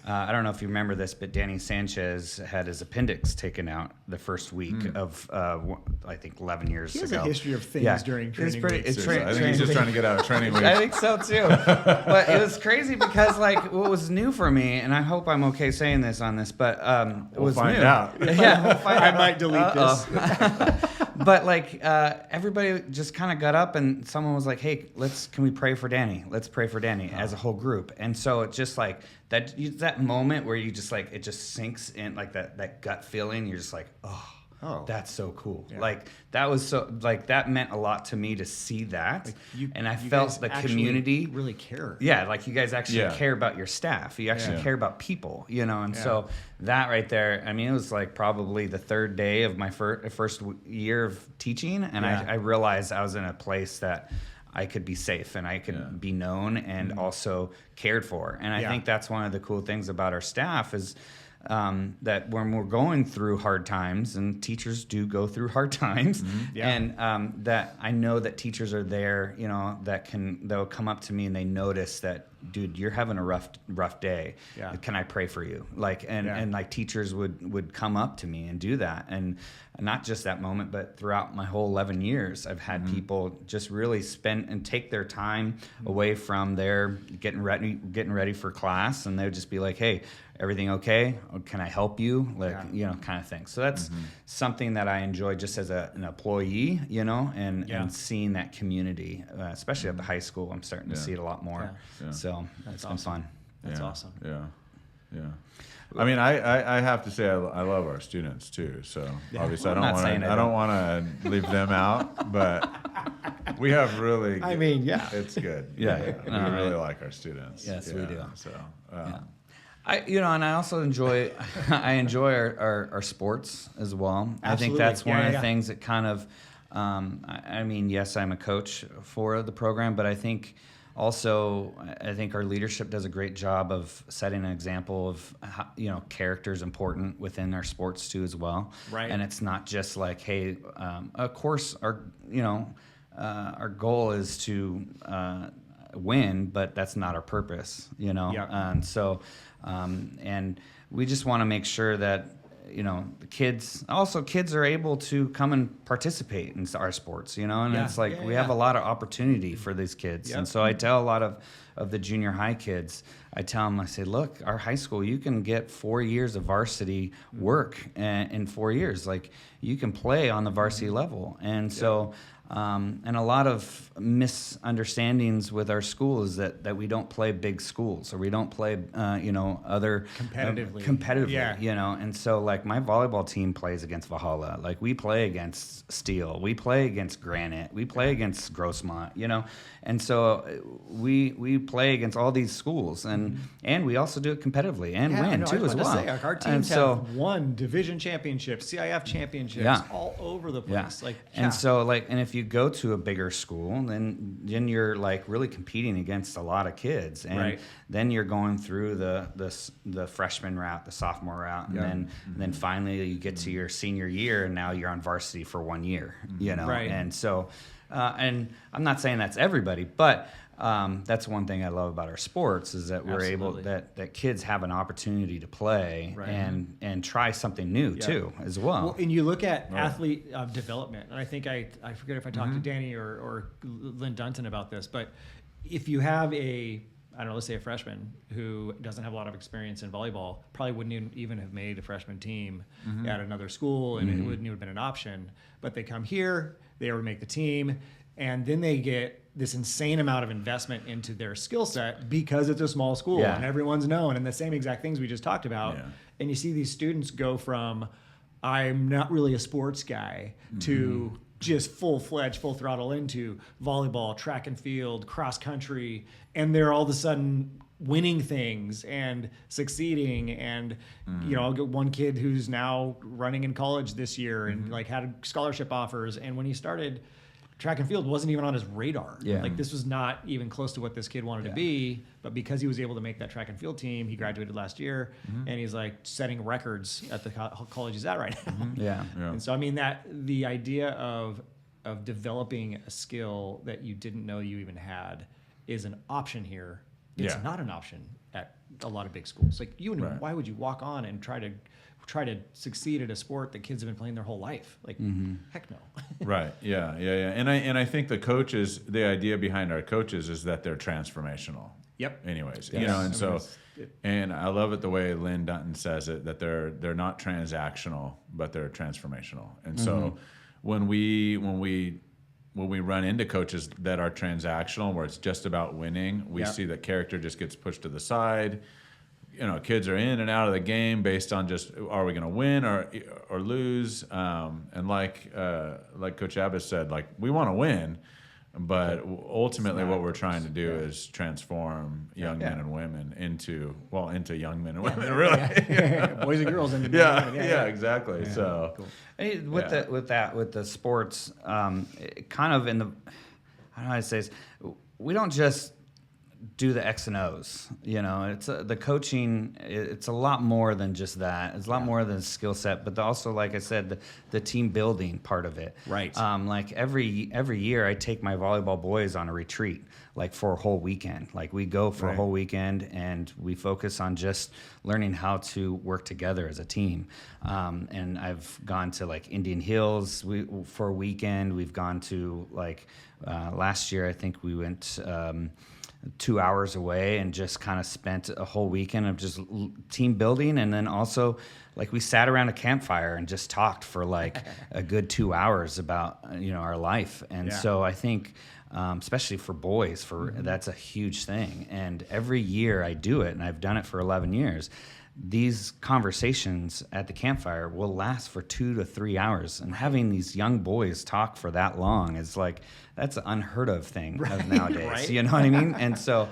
I don't know if you remember this, but Danny Sanchez had his appendix taken out the first week of, I think, 11 years ago. He has a history of things during training weeks. I think he's just trying to get out of training week. I think so, too. But it was crazy because, like, what was new for me, and I hope I'm okay saying this on this, but it was find new. Out. Yeah, we'll find out. I might delete this. But, like, everybody just kind of got up, and someone was like, hey, can we pray for Danny? Let's pray for Danny as a whole group. And so it's just like, that moment where you just like it just sinks in, like that gut feeling. You're just like, oh, that's so cool. Yeah. Like that was so like that meant a lot to me to see that. Like and I felt the community really care. Yeah, like you guys actually care about your staff. You actually care about people, and so that right there. I mean, it was like probably the third day of my first year of teaching, and I realized I was in a place that I could be safe and I could be known and also cared for. And I think that's one of the cool things about our staff is that when we're going through hard times, and teachers do go through hard times, and that I know that teachers are there, they'll come up to me and they notice that, dude, you're having a rough day. Yeah. Can I pray for you? And like teachers would come up to me and do that. And not just that moment, but throughout my whole 11 years, I've had people just really spend and take their time away from their getting ready for class. And they would just be like, hey, everything okay? Or can I help you? Kind of thing. So that's something that I enjoy just as an employee, and seeing that community, especially at the high school. I'm starting to see it a lot more. Yeah. So it's been fun. That's awesome. Yeah. I mean, I have to say I love our students too. So obviously I don't want to leave them out, but we have really. It's good. Yeah. We really like our students. Yes, we do. So. And I also enjoy our sports as well. Absolutely. I think that's one of the things that kind of, yes, I'm a coach for the program, but I think also our leadership does a great job of setting an example of how, character is important within our sports too as well. Right. And it's not just like, hey, of course our goal is to win, but that's not our purpose, And so, and we just want to make sure that, the kids are able to come and participate in our sports, and it's like we have a lot of opportunity for these kids. Yep. And so I tell a lot of the junior high kids, I tell them, I say, look, our high school, you can get 4 years of varsity work in 4 years. Like you can play on the varsity level. And so, and a lot of misunderstandings with our school is that we don't play big schools or we don't play, other competitively, and so like my volleyball team plays against Valhalla, like we play against Steele, we play against Granite, we play against Grossmont, and so we play against all these schools and we also do it competitively and win too as well. Our teams have won division championships, CIF championships all over the place. And so and if you go to a bigger school, then you're like really competing against a lot of kids, and then you're going through the freshman route, the sophomore route, and then finally you get to your senior year, and now you're on varsity for 1 year, And so, and I'm not saying that's everybody, but that's one thing I love about our sports is that we're able that kids have an opportunity to play and try something new too as well. And you look at athlete development, and I think I forget if I talked to Danny or Lynn Dunton about this, but if you have let's say a freshman who doesn't have a lot of experience in volleyball, probably wouldn't even have made a freshman team at another school, and it wouldn't even have been an option. But they come here, they already make the team, and then they get this insane amount of investment into their skill set because it's a small school and everyone's known, and the same exact things we just talked about. And you see these students go from, I'm not really a sports guy, to just full-fledged, full throttle into volleyball, track and field, cross country, and they're all of a sudden winning things and succeeding. And I'll get one kid who's now running in college this year and had scholarship offers, and when he started, track and field wasn't even on his radar. Like this was not even close to what this kid wanted to be, but because he was able to make that track and field team, he graduated last year, and he's like setting records at the college he's at right now. And so that the idea of developing a skill that you didn't know you even had is an option here. It's not an option at a lot of big schools. Like why would you walk on and try to succeed at a sport that kids have been playing their whole life? Like, heck no. Right. Yeah. And I think the idea behind our coaches is that they're transformational. Yep. Anyways, and I love it the way Lynn Dunton says it, that they're not transactional, but they're transformational. And so when we run into coaches that are transactional, where it's just about winning, we see that character just gets pushed to the side. Kids are in and out of the game based on just, are we going to win or lose? And like Coach Abbas said, like we want to win, but ultimately what we're trying to do is transform young men and women into young men and women, really. Boys and girls into men and women. Exactly. Yeah. So cool. With the sports, kind of in the, I don't know how to say this, we don't just do the X and O's. It's the coaching. It's a lot more than just that. It's a lot more than skill set, but also, like I said, the team building part of it. Right. Like every year, I take my volleyball boys on a retreat, like for a whole weekend. Like we go for a whole weekend, and we focus on just learning how to work together as a team. And I've gone to like Indian Hills for a weekend. We've gone to last year, I think we went. 2 hours away and just kind of spent a whole weekend of just team building. And then also, like, we sat around a campfire and just talked for like a good 2 hours about, our life. And so I think, especially for boys, that's a huge thing. And every year I do it, and I've done it for 11 years. These conversations at the campfire will last for 2 to 3 hours, and having these young boys talk for that long is like, that's an unheard of thing of nowadays. Right. You know what I mean? And so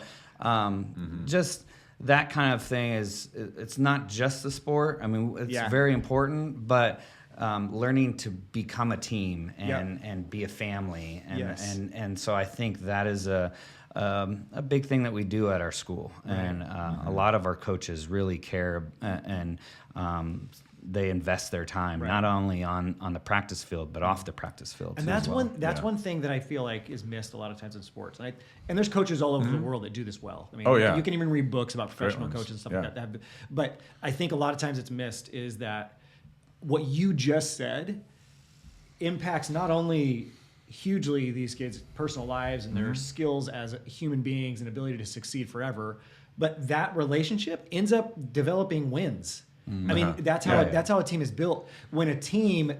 just that kind of thing it's not just the sport. I mean, it's very important, but learning to become a team and be a family. And so I think that is a big thing that we do at our school. And a lot of our coaches really care and they invest their time not only on the practice field but off the practice field. And that's one thing that I feel like is missed a lot of times in sports. And there's coaches all over the world that do this well. I mean, you can even read books about professional coaches and stuff like that. But I think a lot of times it's missed is that what you just said impacts not only hugely these kids' personal lives and their skills as human beings and ability to succeed forever, but that relationship ends up developing wins. I mean, that's how a team is built. When a team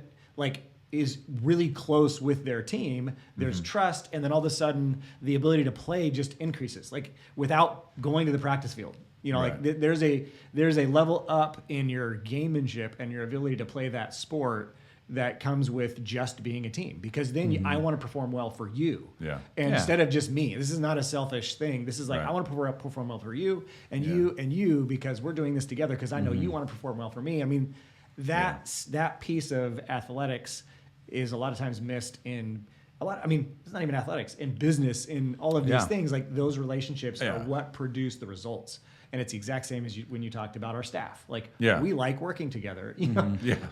is really close with their team, there's trust, and then all of a sudden the ability to play just increases, like without going to the practice field. There's a level up in your gamemanship and your ability to play that sport that comes with just being a team, because then I want to perform well for you. Instead of just me. This is not a selfish thing. This is like, I want to perform well for you and you and you, because we're doing this together, because I know you want to perform well for me. I mean, that piece of athletics is a lot of times missed in it's not even athletics, in business, in all of these things. Like, those relationships are what produce the results. And it's the exact same as when you talked about our staff. Like, we like working together.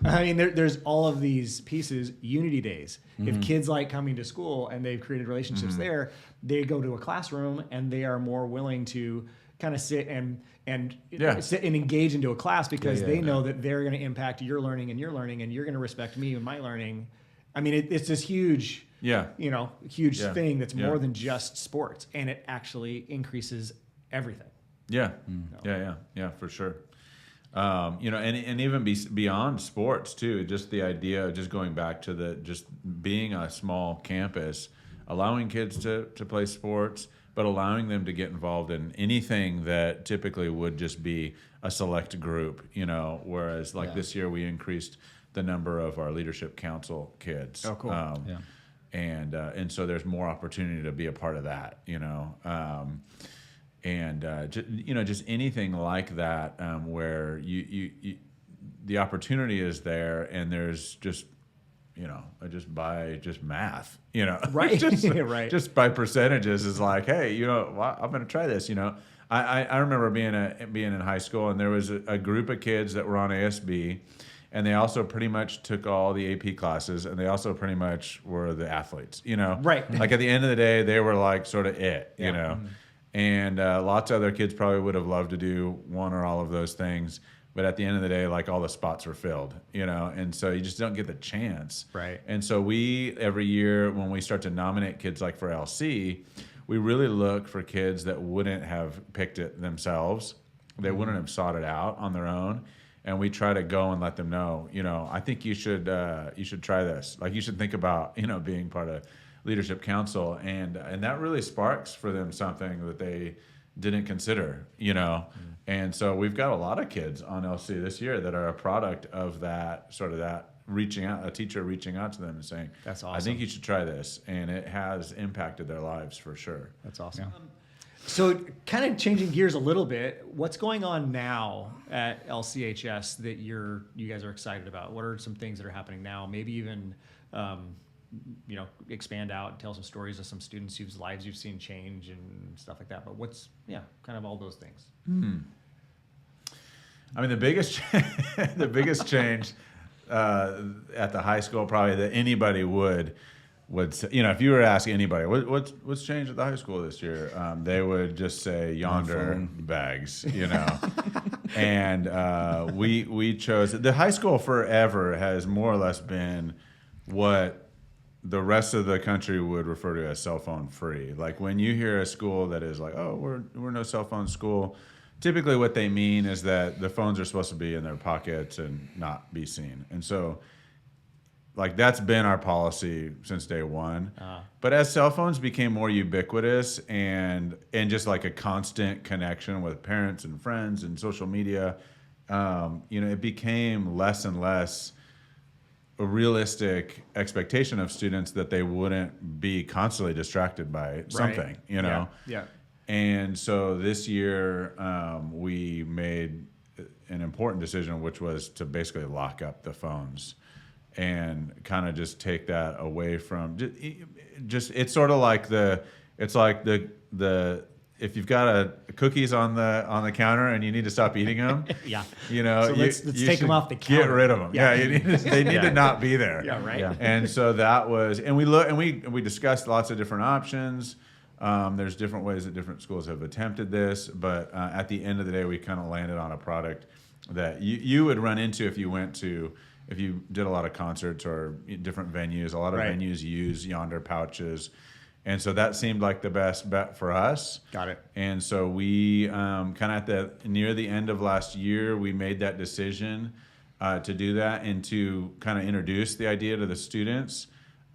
I mean, there's all of these pieces. Unity days. If kids like coming to school and they've created relationships there, they go to a classroom and they are more willing to kind of sit and sit and engage into a class, because they know that they're going to impact your learning, and you're going to respect me and my learning. I mean, it's this huge, huge thing that's more than just sports, and it actually increases everything. Yeah, for sure. And even beyond sports too, just the idea of just going back to just being a small campus, allowing kids to play sports, but allowing them to get involved in anything that typically would just be a select group, whereas this year we increased the number of our leadership council kids. Oh, cool. And so there's more opportunity to be a part of that, just anything like that, where you the opportunity is there, and there's just just math, right, just by percentages is like, hey, I'm going to try this. I remember being in high school, and there was a group of kids that were on ASB, and they also pretty much took all the AP classes, and they also pretty much were the athletes, right. Like, at the end of the day, they were like sort of it, And lots of other kids probably would have loved to do one or all of those things. But at the end of the day, like, all the spots are filled, and so you just don't get the chance. Right. And so every year when we start to nominate kids like for LC, we really look for kids that wouldn't have picked it themselves. They wouldn't have sought it out on their own. And we try to go and let them know, I think you should try this. Like, you should think about, being part of leadership council, and that really sparks for them something that they didn't consider, And so we've got a lot of kids on LC this year that are a product of that reaching out, a teacher reaching out to them and saying, "That's awesome. I think you should try this," and it has impacted their lives for sure. That's awesome. Yeah. So, kind of changing gears a little bit, what's going on now at LCHS that you guys are excited about? What are some things that are happening now? Maybe even expand out and tell some stories of some students whose lives you've seen change and stuff like that. But kind of all those things. I mean, the biggest change at the high school probably that anybody would say, if you were to ask anybody, what's changed at the high school this year, they would just say yonder bags, And we chose the high school forever has more or less been what the rest of the country would refer to as cell phone free. Like when you hear a school that is like, oh, we're no cell phone school, typically what they mean is that the phones are supposed to be in their pockets and not be seen. And so like that's been our policy since day one. But as cell phones became more ubiquitous and just like a constant connection with parents and friends and social media, it became less and less a realistic expectation of students that they wouldn't be constantly distracted by something, Yeah. And so this year we made an important decision, which was to basically lock up the phones and kind of just take that away from just it's sort of like the if you've got cookies on the counter and you need to stop eating them, So let's take them off the counter. Get rid of them. They need to not be there. Yeah, right. Yeah. And so that was, and we discussed lots of different options. There's different ways that different schools have attempted this, but at the end of the day, we kind of landed on a product that you would run into if you did a lot of concerts or different venues. A lot of venues use Yonder pouches. And so that seemed like the best bet for us. Got it. And so we kind of near the end of last year, we made that decision to do that and to kind of introduce the idea to the students.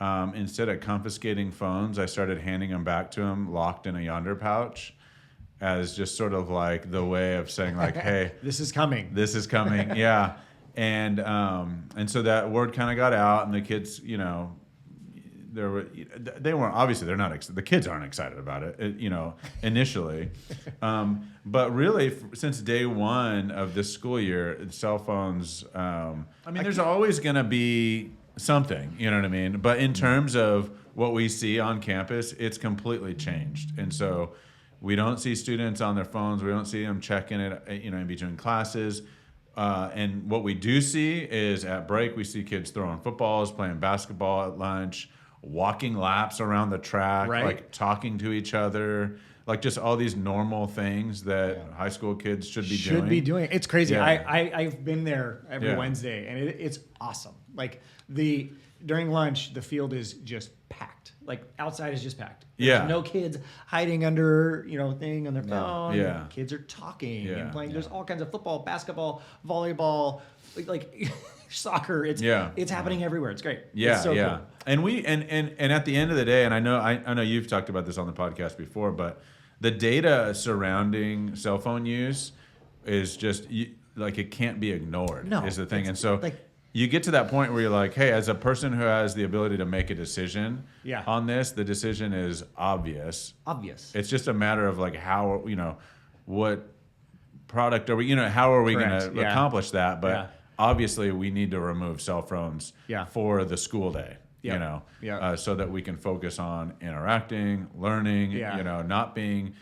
Instead of confiscating phones, I started handing them back to them locked in a Yonder pouch as just sort of like the way of saying like, hey, this is coming. Yeah. And so that word kind of got out and the kids, they weren't obviously they're not the kids aren't excited about it, initially, but really since day one of this school year, cell phones. There's always going to be something, you know what I mean. But in terms of what we see on campus, it's completely changed, and so we don't see students on their phones. We don't see them checking it, in between classes. And what we do see is at break, we see kids throwing footballs, playing basketball at lunch, walking laps around the track, like talking to each other, like just all these normal things that high school kids should be doing. It's crazy. Yeah. I've been there every Wednesday, and it's awesome. Like during lunch, the field is just packed. Like outside is just packed. There's no kids hiding under thing on their phone. Yeah. Kids are talking and playing. Yeah. There's all kinds of football, basketball, volleyball, like soccer. It's happening everywhere. It's great. It's so cool. And we and at the end of the day, and I know you've talked about this on the podcast before, but the data surrounding cell phone use is just like it can't be ignored. No, is the thing, and so you get to that point where you're like, hey, as a person who has the ability to make a decision on this, the decision is obvious. It's just a matter of like how what product are we how are we going to accomplish that, but. Obviously, we need to remove cell phones for the school day, so that we can focus on interacting, learning, not being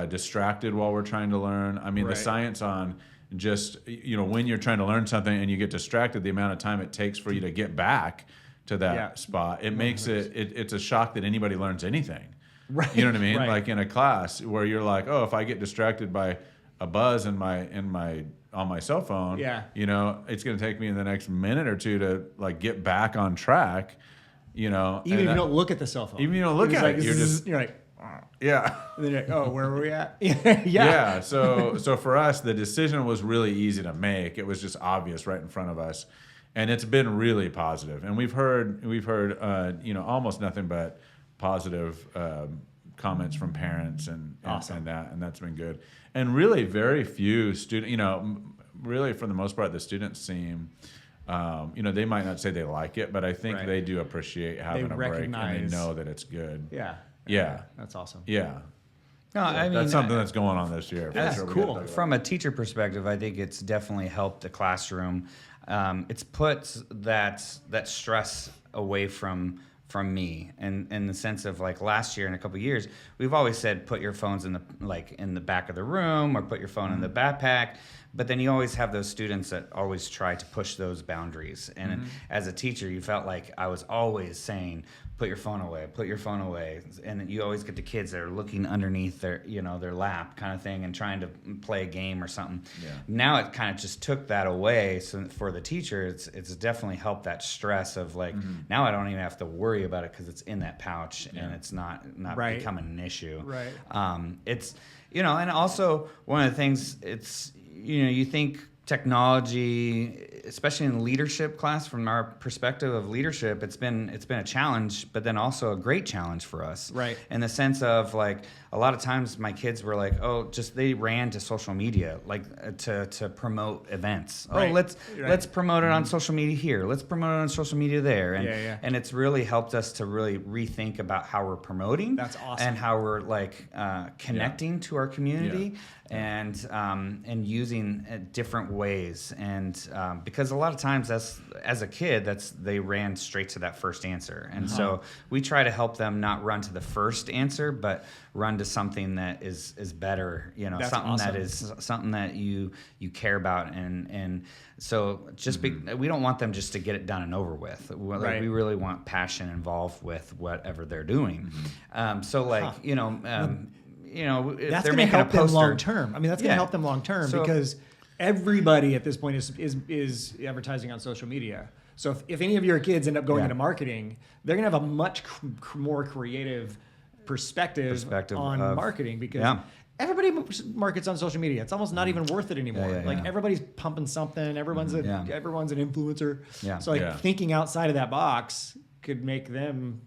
distracted while we're trying to learn. I mean, the science on just, when you're trying to learn something and you get distracted, the amount of time it takes for you to get back to that spot, it makes it's a shock that anybody learns anything. Right. You know what I mean? Like in a class where you're like, oh, if I get distracted by a buzz on my cell phone, it's going to take me in the next minute or two to like get back on track, Even if you don't look at the cell phone. Even if you don't look at it, you're like, yeah. And then you're like, oh, where were we at? Yeah. So for us, the decision was really easy to make. It was just obvious right in front of us, and it's been really positive. And we've heard almost nothing but positive comments from parents and that's been good. And really very few students, really for the most part, the students seem, they might not say they like it, but I think they do appreciate having a break and they know that it's good. Yeah. That's awesome. Yeah. No, I mean, that's something that's going on this year. That's sure. cool. From a teacher perspective, I think it's definitely helped the classroom. It's put that stress away from me, and in the sense of like last year and a couple of years, we've always said put your phones in the back of the room or put your phone in the backpack. But then you always have those students that always try to push those boundaries. And as a teacher, you felt like I was always saying, put your phone away. And you always get the kids that are looking underneath their, their lap kind of thing and trying to play a game or something. Yeah. Now it kind of just took that away. So for the teacher, it's definitely helped that stress of like, now I don't even have to worry about it because it's in that pouch and it's not right. becoming an issue. Right. It's, and also one of the things it's, you think technology, especially in leadership class, from our perspective of leadership, it's been a challenge, but then also a great challenge for us. Right. In the sense of like, a lot of times my kids were like, they ran to social media, like to promote events. Right. Let's promote it on social media here. Let's promote it on social media there. And, yeah. and it's really helped us to really rethink about how we're promoting. That's awesome. And how we're like connecting to our community. And using different ways, and because a lot of times as a kid they ran straight to that first answer, and so we try to help them not run to the first answer, but run to something that is better, That's something awesome. that is something that you care about, and so just we don't want them just to get it done and over with. Right. We really want passion involved with whatever they're doing. That's they're going to making help a them poster. long term. I mean, that's going to help them long term because everybody at this point is advertising on social media. So if any of your kids end up going into marketing, they're going to have a much more creative perspective on marketing because everybody markets on social media. It's almost not even worth it anymore. Everybody's pumping something. Everyone's an influencer. Yeah. So thinking outside of that box could make them,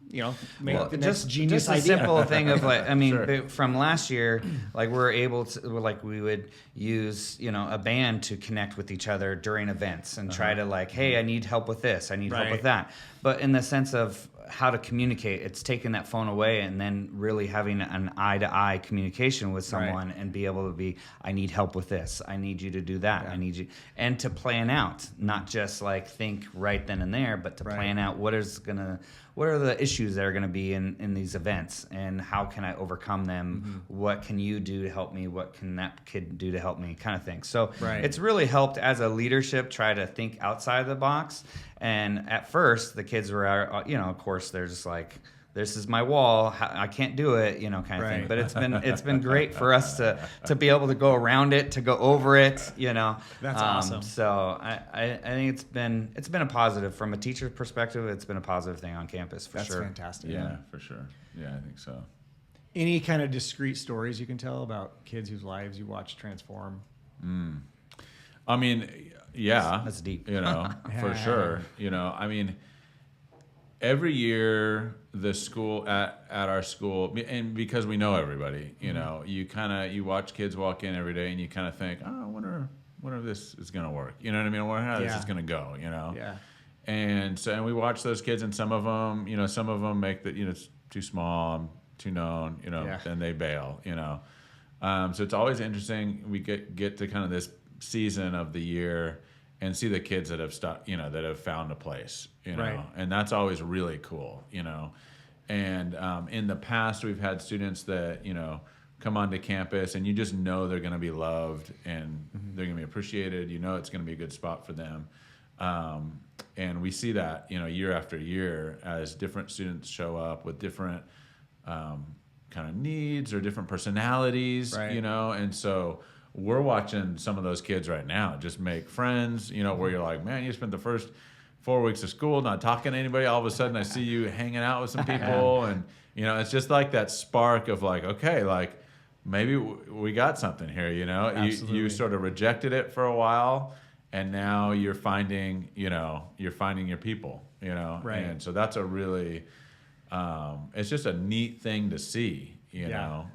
make the next genius just idea. a simple thing of like, from last year, like we're able to, like we would use, a band to connect with each other during events and try to like, hey, I need help with this, I need help with that. But in the sense of how to communicate, it's taking that phone away and then really having an eye-to-eye communication with someone and be able to be, I need help with this, I need you to do that, I need you, and to plan out, not just like think right then and there, but to plan out what are the issues that are going to be in these events and how can I overcome them? What can you do to help me? What can that kid do to help me? Kind of thing. So it's really helped as a leadership try to think outside the box. And at first the kids were, of course they're just like, this is my wall, I can't do it, kind of thing. But it's been great for us to be able to go around it, to go over it, That's awesome. So I think it's been a positive from a teacher's perspective. It's been a positive thing on campus for sure. That's fantastic. Yeah, for sure. Yeah, I think so. Any kind of discrete stories you can tell about kids whose lives you watch transform? I mean, that's deep. For sure. I mean, every year the school at our school, and because we know everybody, you watch kids walk in every day and you kind of think, oh, I wonder if this is going to work. You know what I mean? I wonder how this is going to go, Yeah. And we watch those kids, and some of them make it's too small, too known, then they bail, so it's always interesting. We get to kind of this season of the year and see the kids that have that have found a place, and that's always really cool, And in the past, we've had students that come onto campus, and you just know they're going to be loved and they're going to be appreciated. It's going to be a good spot for them, and we see that year after year as different students show up with different kind of needs or different personalities, and so. We're watching some of those kids right now just make friends, where you're like, man, you spent the first 4 weeks of school not talking to anybody. All of a sudden I see you hanging out with some people. And, it's just like that spark of like, okay, like maybe we got something here, you sort of rejected it for a while and now you're finding your people, And so that's a really, it's just a neat thing to see, know,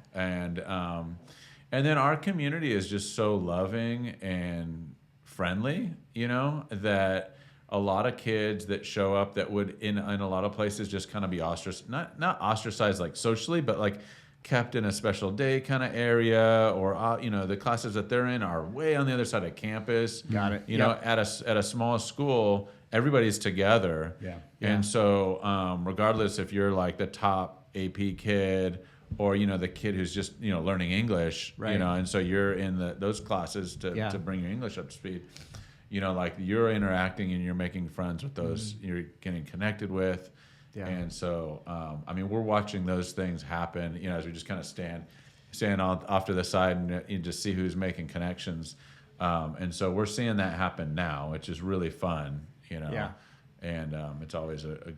and then our community is just so loving and friendly, that a lot of kids that show up that would in a lot of places just kind of be ostracized, not ostracized like socially, but like kept in a special day kind of area, or the classes that they're in are way on the other side of campus. Got it. At a small school, everybody's together. And so regardless if you're like the top AP kid or the kid who's just learning English, and so you're in those classes to bring your English up to speed, like you're interacting and you're making friends with those you're getting connected with, Yeah. And so, I mean, we're watching those things happen, as we just kind of stand off to the side and you just see who's making connections. And so we're seeing that happen now, which is really fun, Yeah. And it's always a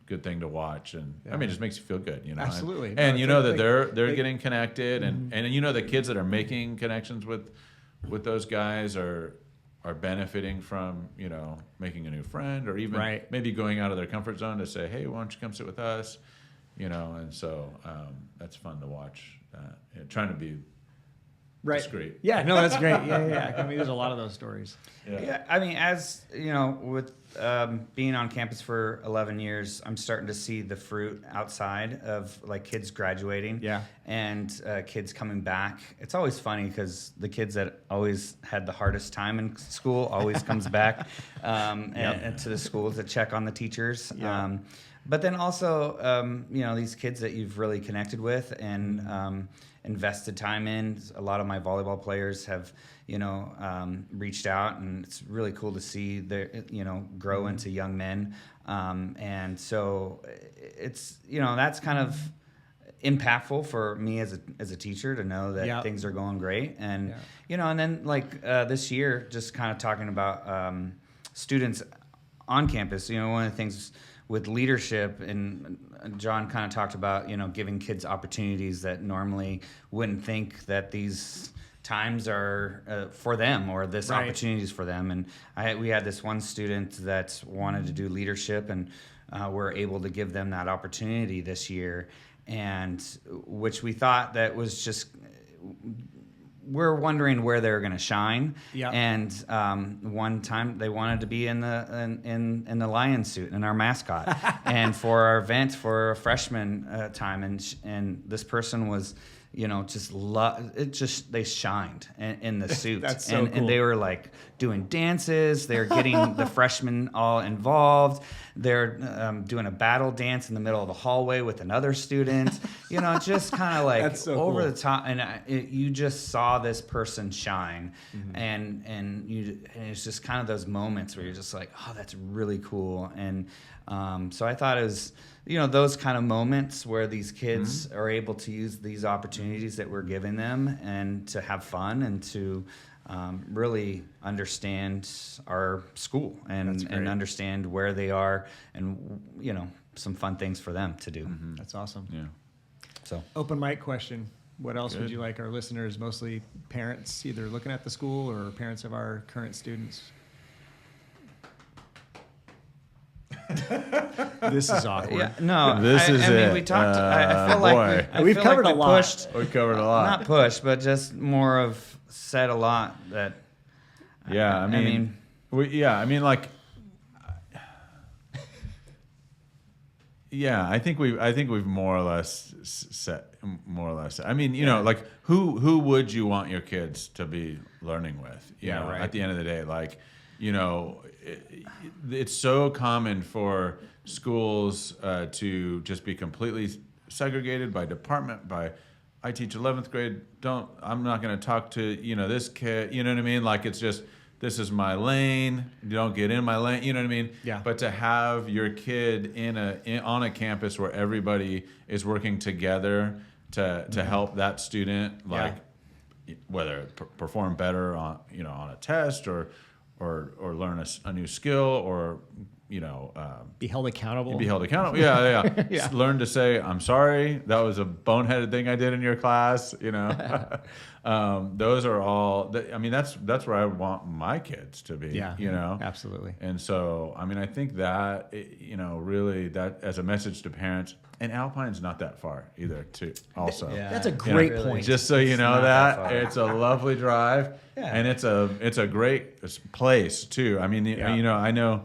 good thing to watch. And I mean, it just makes you feel good, Absolutely. And that they're getting connected, and the kids that are making connections with those guys are benefiting from, making a new friend, or even maybe going out of their comfort zone to say, hey, why don't you come sit with us? And so that's fun to watch, trying to be discreet. Yeah, no, that's great. Yeah. I mean, there's a lot of those stories. Yeah, I mean, as with being on campus for 11 years, I'm starting to see the fruit outside of like kids graduating, and kids coming back. It's always funny because the kids that always had the hardest time in school always comes back and to the schools to check on the teachers. But then also, these kids that you've really connected with and invested time in. A lot of my volleyball players have, reached out, and it's really cool to see their, grow into young men. And so it's, that's kind of impactful for me as a teacher to know that things are going great. And, and then like this year, just kind of talking about students on campus, one of the things with leadership, and John kind of talked about, giving kids opportunities that normally wouldn't think that these times are for them, or this opportunities for them. And we had this one student that wanted to do leadership, and we're able to give them that opportunity this year, and which we thought that was just, we're wondering where they're going to shine. And one time they wanted to be in the lion suit and our mascot, and for our event for a freshman time, and this person was, they shined in the suit. That's so cool. And they were like doing dances. They're getting the freshmen all involved. They're doing a battle dance in the middle of the hallway with another student. Just kind of like so over cool. the top. And you just saw this person shine, and it's just kind of those moments where you're just like, oh, that's really cool. And so I thought it was, those kind of moments where these kids are able to use these opportunities that we're giving them, and to have fun, and to really understand our school, and understand where they are, and some fun things for them to do. That's awesome. Yeah. So open mic question. What else would you like our listeners, mostly parents, either looking at the school or parents of our current students? This is awkward. Yeah, no, This is I mean, it. we talked. I feel like We've covered a lot. Pushed, We covered a lot. not pushed, but just more of said a lot that. Yeah, I mean, I think we've more or less set. I mean, like who would you want your kids to be learning with? You know, at the end of the day, like, it's so common for schools to just be completely segregated by department. I teach 11th grade. I'm not going to talk to this kid. You know what I mean? Like, it's just, this is my lane. You don't get in my lane. You know what I mean? Yeah. But to have your kid on a campus where everybody is working together to help that student, like whether perform better on a test or learn a new skill, or Be held accountable. Yeah. Learn to say, I'm sorry, that was a boneheaded thing I did in your class. Those are all. That's where I want my kids to be. Yeah. Absolutely. And so, I think that really, that as a message to parents. And Alpine's not that far either, too. Also, That's a great point. Just so you know that it's a lovely drive, and it's a great place too. I mean, I know,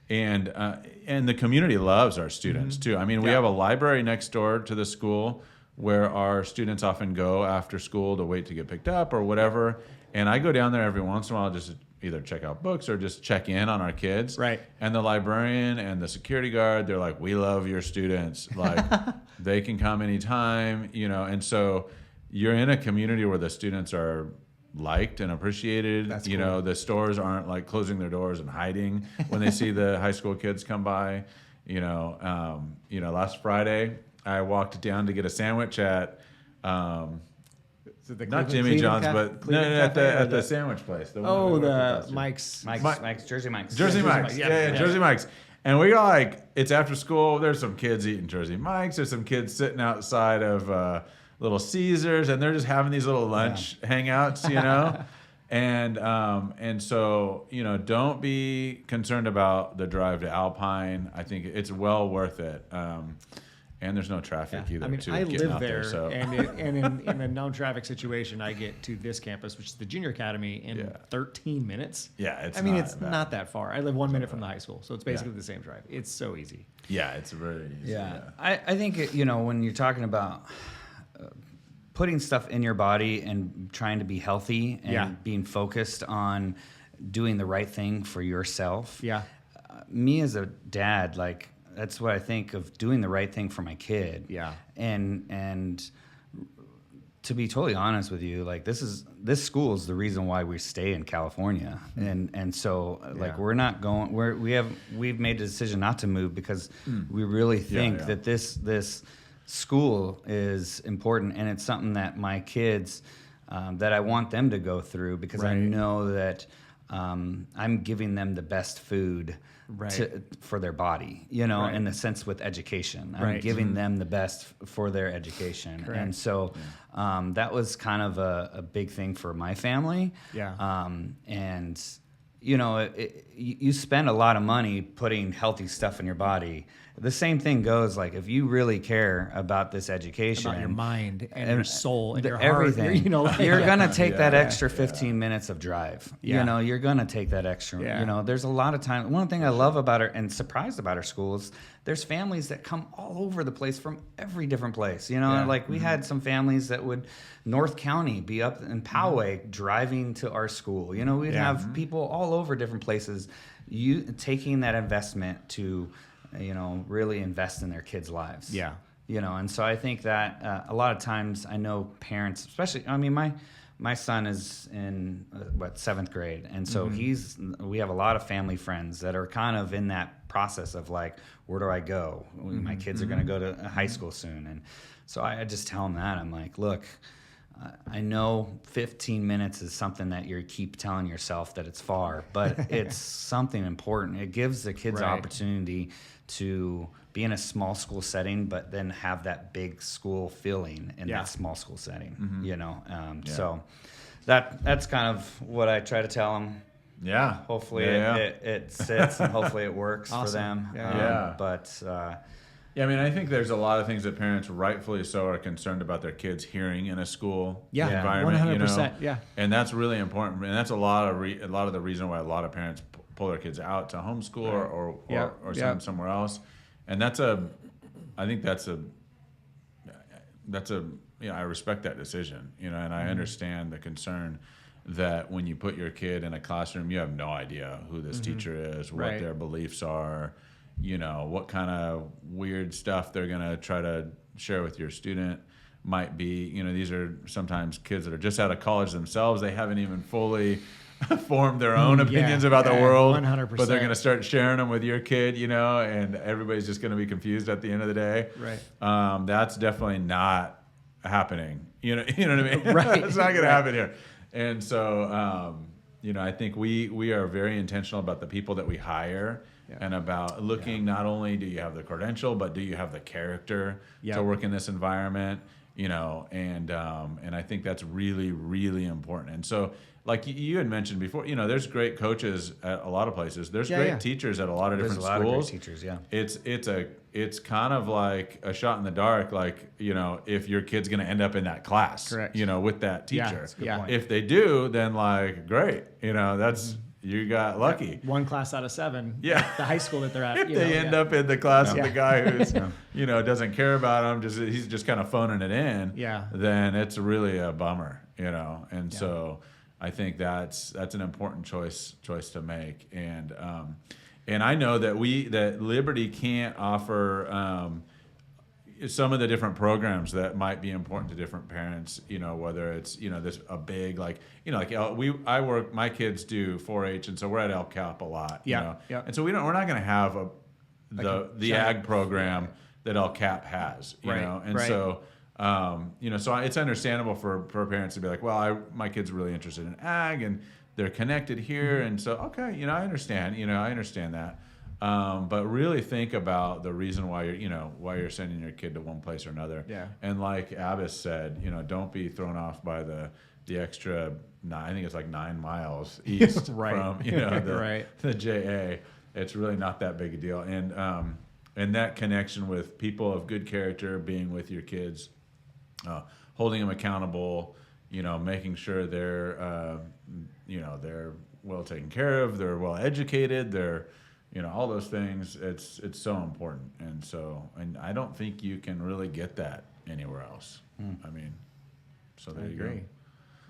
and the community loves our students too. I mean, we have a library next door to the school where our students often go after school to wait to get picked up or whatever. And I go down there every once in a while just either check out books or just check in on our kids. Right. And the librarian and the security guard, they're like, we love your students. Like, they can come anytime, And so you're in a community where the students are liked and appreciated. That's cool. The stores aren't like closing their doors and hiding when they see the high school kids come by. Last Friday I walked down to get a sandwich at not Jimmy John's, but at the sandwich place. Mike's. Jersey Mike's. Jersey Mike's. Yeah, Jersey Mike's. And we got like, it's after school. There's some kids eating Jersey Mike's. There's some kids sitting outside of Little Caesars, and they're just having these little lunch hangouts, And so, don't be concerned about the drive to Alpine. I think it's well worth it. And there's no traffic either. I mean, I live there, and in a no-traffic situation, I get to this campus, which is the junior academy, in 13 minutes. Yeah, it's not that far. I live 1 minute from the high school, so it's basically the same drive. It's so easy. Yeah, it's very easy. Yeah. I think, when you're talking about putting stuff in your body and trying to be healthy and being focused on doing the right thing for yourself. Yeah. Me as a dad, that's what I think of, doing the right thing for my kid. Yeah. And to be totally honest with you, this school is the reason why we stay in California. And so we've made the decision not to move because we really think that this school is important, and it's something that my kids that I want them to go through, because I know that I'm giving them the best food for their body, in the sense with education. I'm giving them the best for their education. Correct. And so that was kind of a big thing for my family. Yeah. And, you spend a lot of money putting healthy stuff in your body. The same thing goes, if you really care about this education, about your mind and your soul and your heart, everything, you're going to take that extra 15 minutes of drive. Yeah. You're going to take that extra. Yeah. There's a lot of time. One thing I love about her and surprised about our school is there's families that come all over the place from every different place. We had some families that would North County be up in Poway driving to our school. We'd have people all over different places. You taking that investment to really invest in their kids' lives. Yeah. And so I think that a lot of times I know parents, especially, my son is in 7th grade. And so we have a lot of family friends that are kind of in that process of where do I go? My kids are going to go to high school soon. And so I just tell them that. I'm like, look, I know 15 minutes is something that you keep telling yourself that it's far, but it's something important. It gives the kids opportunity to be in a small school setting, but then have that big school feeling in that small school setting, So that's kind of what I try to tell them. Yeah. Hopefully it sits and hopefully it works for them. I think there's a lot of things that parents, rightfully so, are concerned about their kids hearing in a school environment. 100%. And that's really important, and that's a lot of the reason why a lot of parents pull their kids out to homeschool or send them somewhere else. And I respect that decision, and I understand the concern that when you put your kid in a classroom, you have no idea who this teacher is, what their beliefs are, what kind of weird stuff they're going to try to share with your student might be. These are sometimes kids that are just out of college themselves. They haven't even fully formed their own opinions about the world, 100%. But they're going to start sharing them with your kid, and everybody's just going to be confused at the end of the day. Right. That's definitely not happening. You know what I mean? Right. It's not going to happen here. And so, I think we are very intentional about the people that we hire and about looking, not only do you have the credential, but do you have the character to work in this environment, and I think that's really, really important. And so, like you had mentioned before, there's great coaches at a lot of places. There's great teachers at a lot of different schools. There's a lot of great teachers, It's kind of like a shot in the dark, if your kid's going to end up in that class, correct, with that teacher. If they do, then great, that's you got lucky. One class out of 7. Yeah, the high school that they're at. If they end up in the class with the guy who's doesn't care about them, he's just kind of phoning it in. Yeah, then it's really a bummer, And so I think that's an important choice to make, and I know that Liberty can't offer some of the different programs that might be important to different parents. Whether it's this a big my kids do 4-H, and so we're at El Cap a lot. And so we're not going to have the ag program that El Cap has, you know, and so. You know, so it's understandable for parents to be like, well, my kid's really interested in ag and they're connected here. And so, okay, you know, I understand that. But really think about the reason why you're sending your kid to one place or another. Yeah. And like Abbas said, you know, don't be thrown off by the extra, I think it's like 9 miles east from, you know, the JA. It's really not that big a deal. And that connection with people of good character, being with your kids, holding them accountable, you know, making sure they're, you know, they're well taken care of, they're well educated, they're, you know, all those things. It's so important, and I don't think you can really get that anywhere else. I mean, so there you go.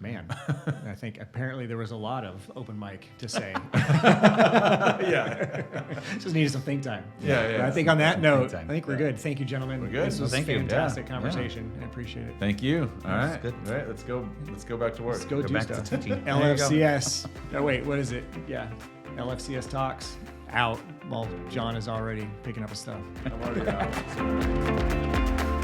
Man, I think apparently there was a lot of open mic to say. Yeah. Just needed some think time. Yeah. But I think on that note, I think we're good. Thank you, gentlemen. We're good. This was Thank a you. fantastic conversation. I appreciate it. Thank you. All right. Good. All right. Let's go back to work. Let's go do back stuff. to teaching. LFCS. Oh, wait, what is it? Yeah. LFCS Talks out while John is already picking up his stuff. I'm already out. So.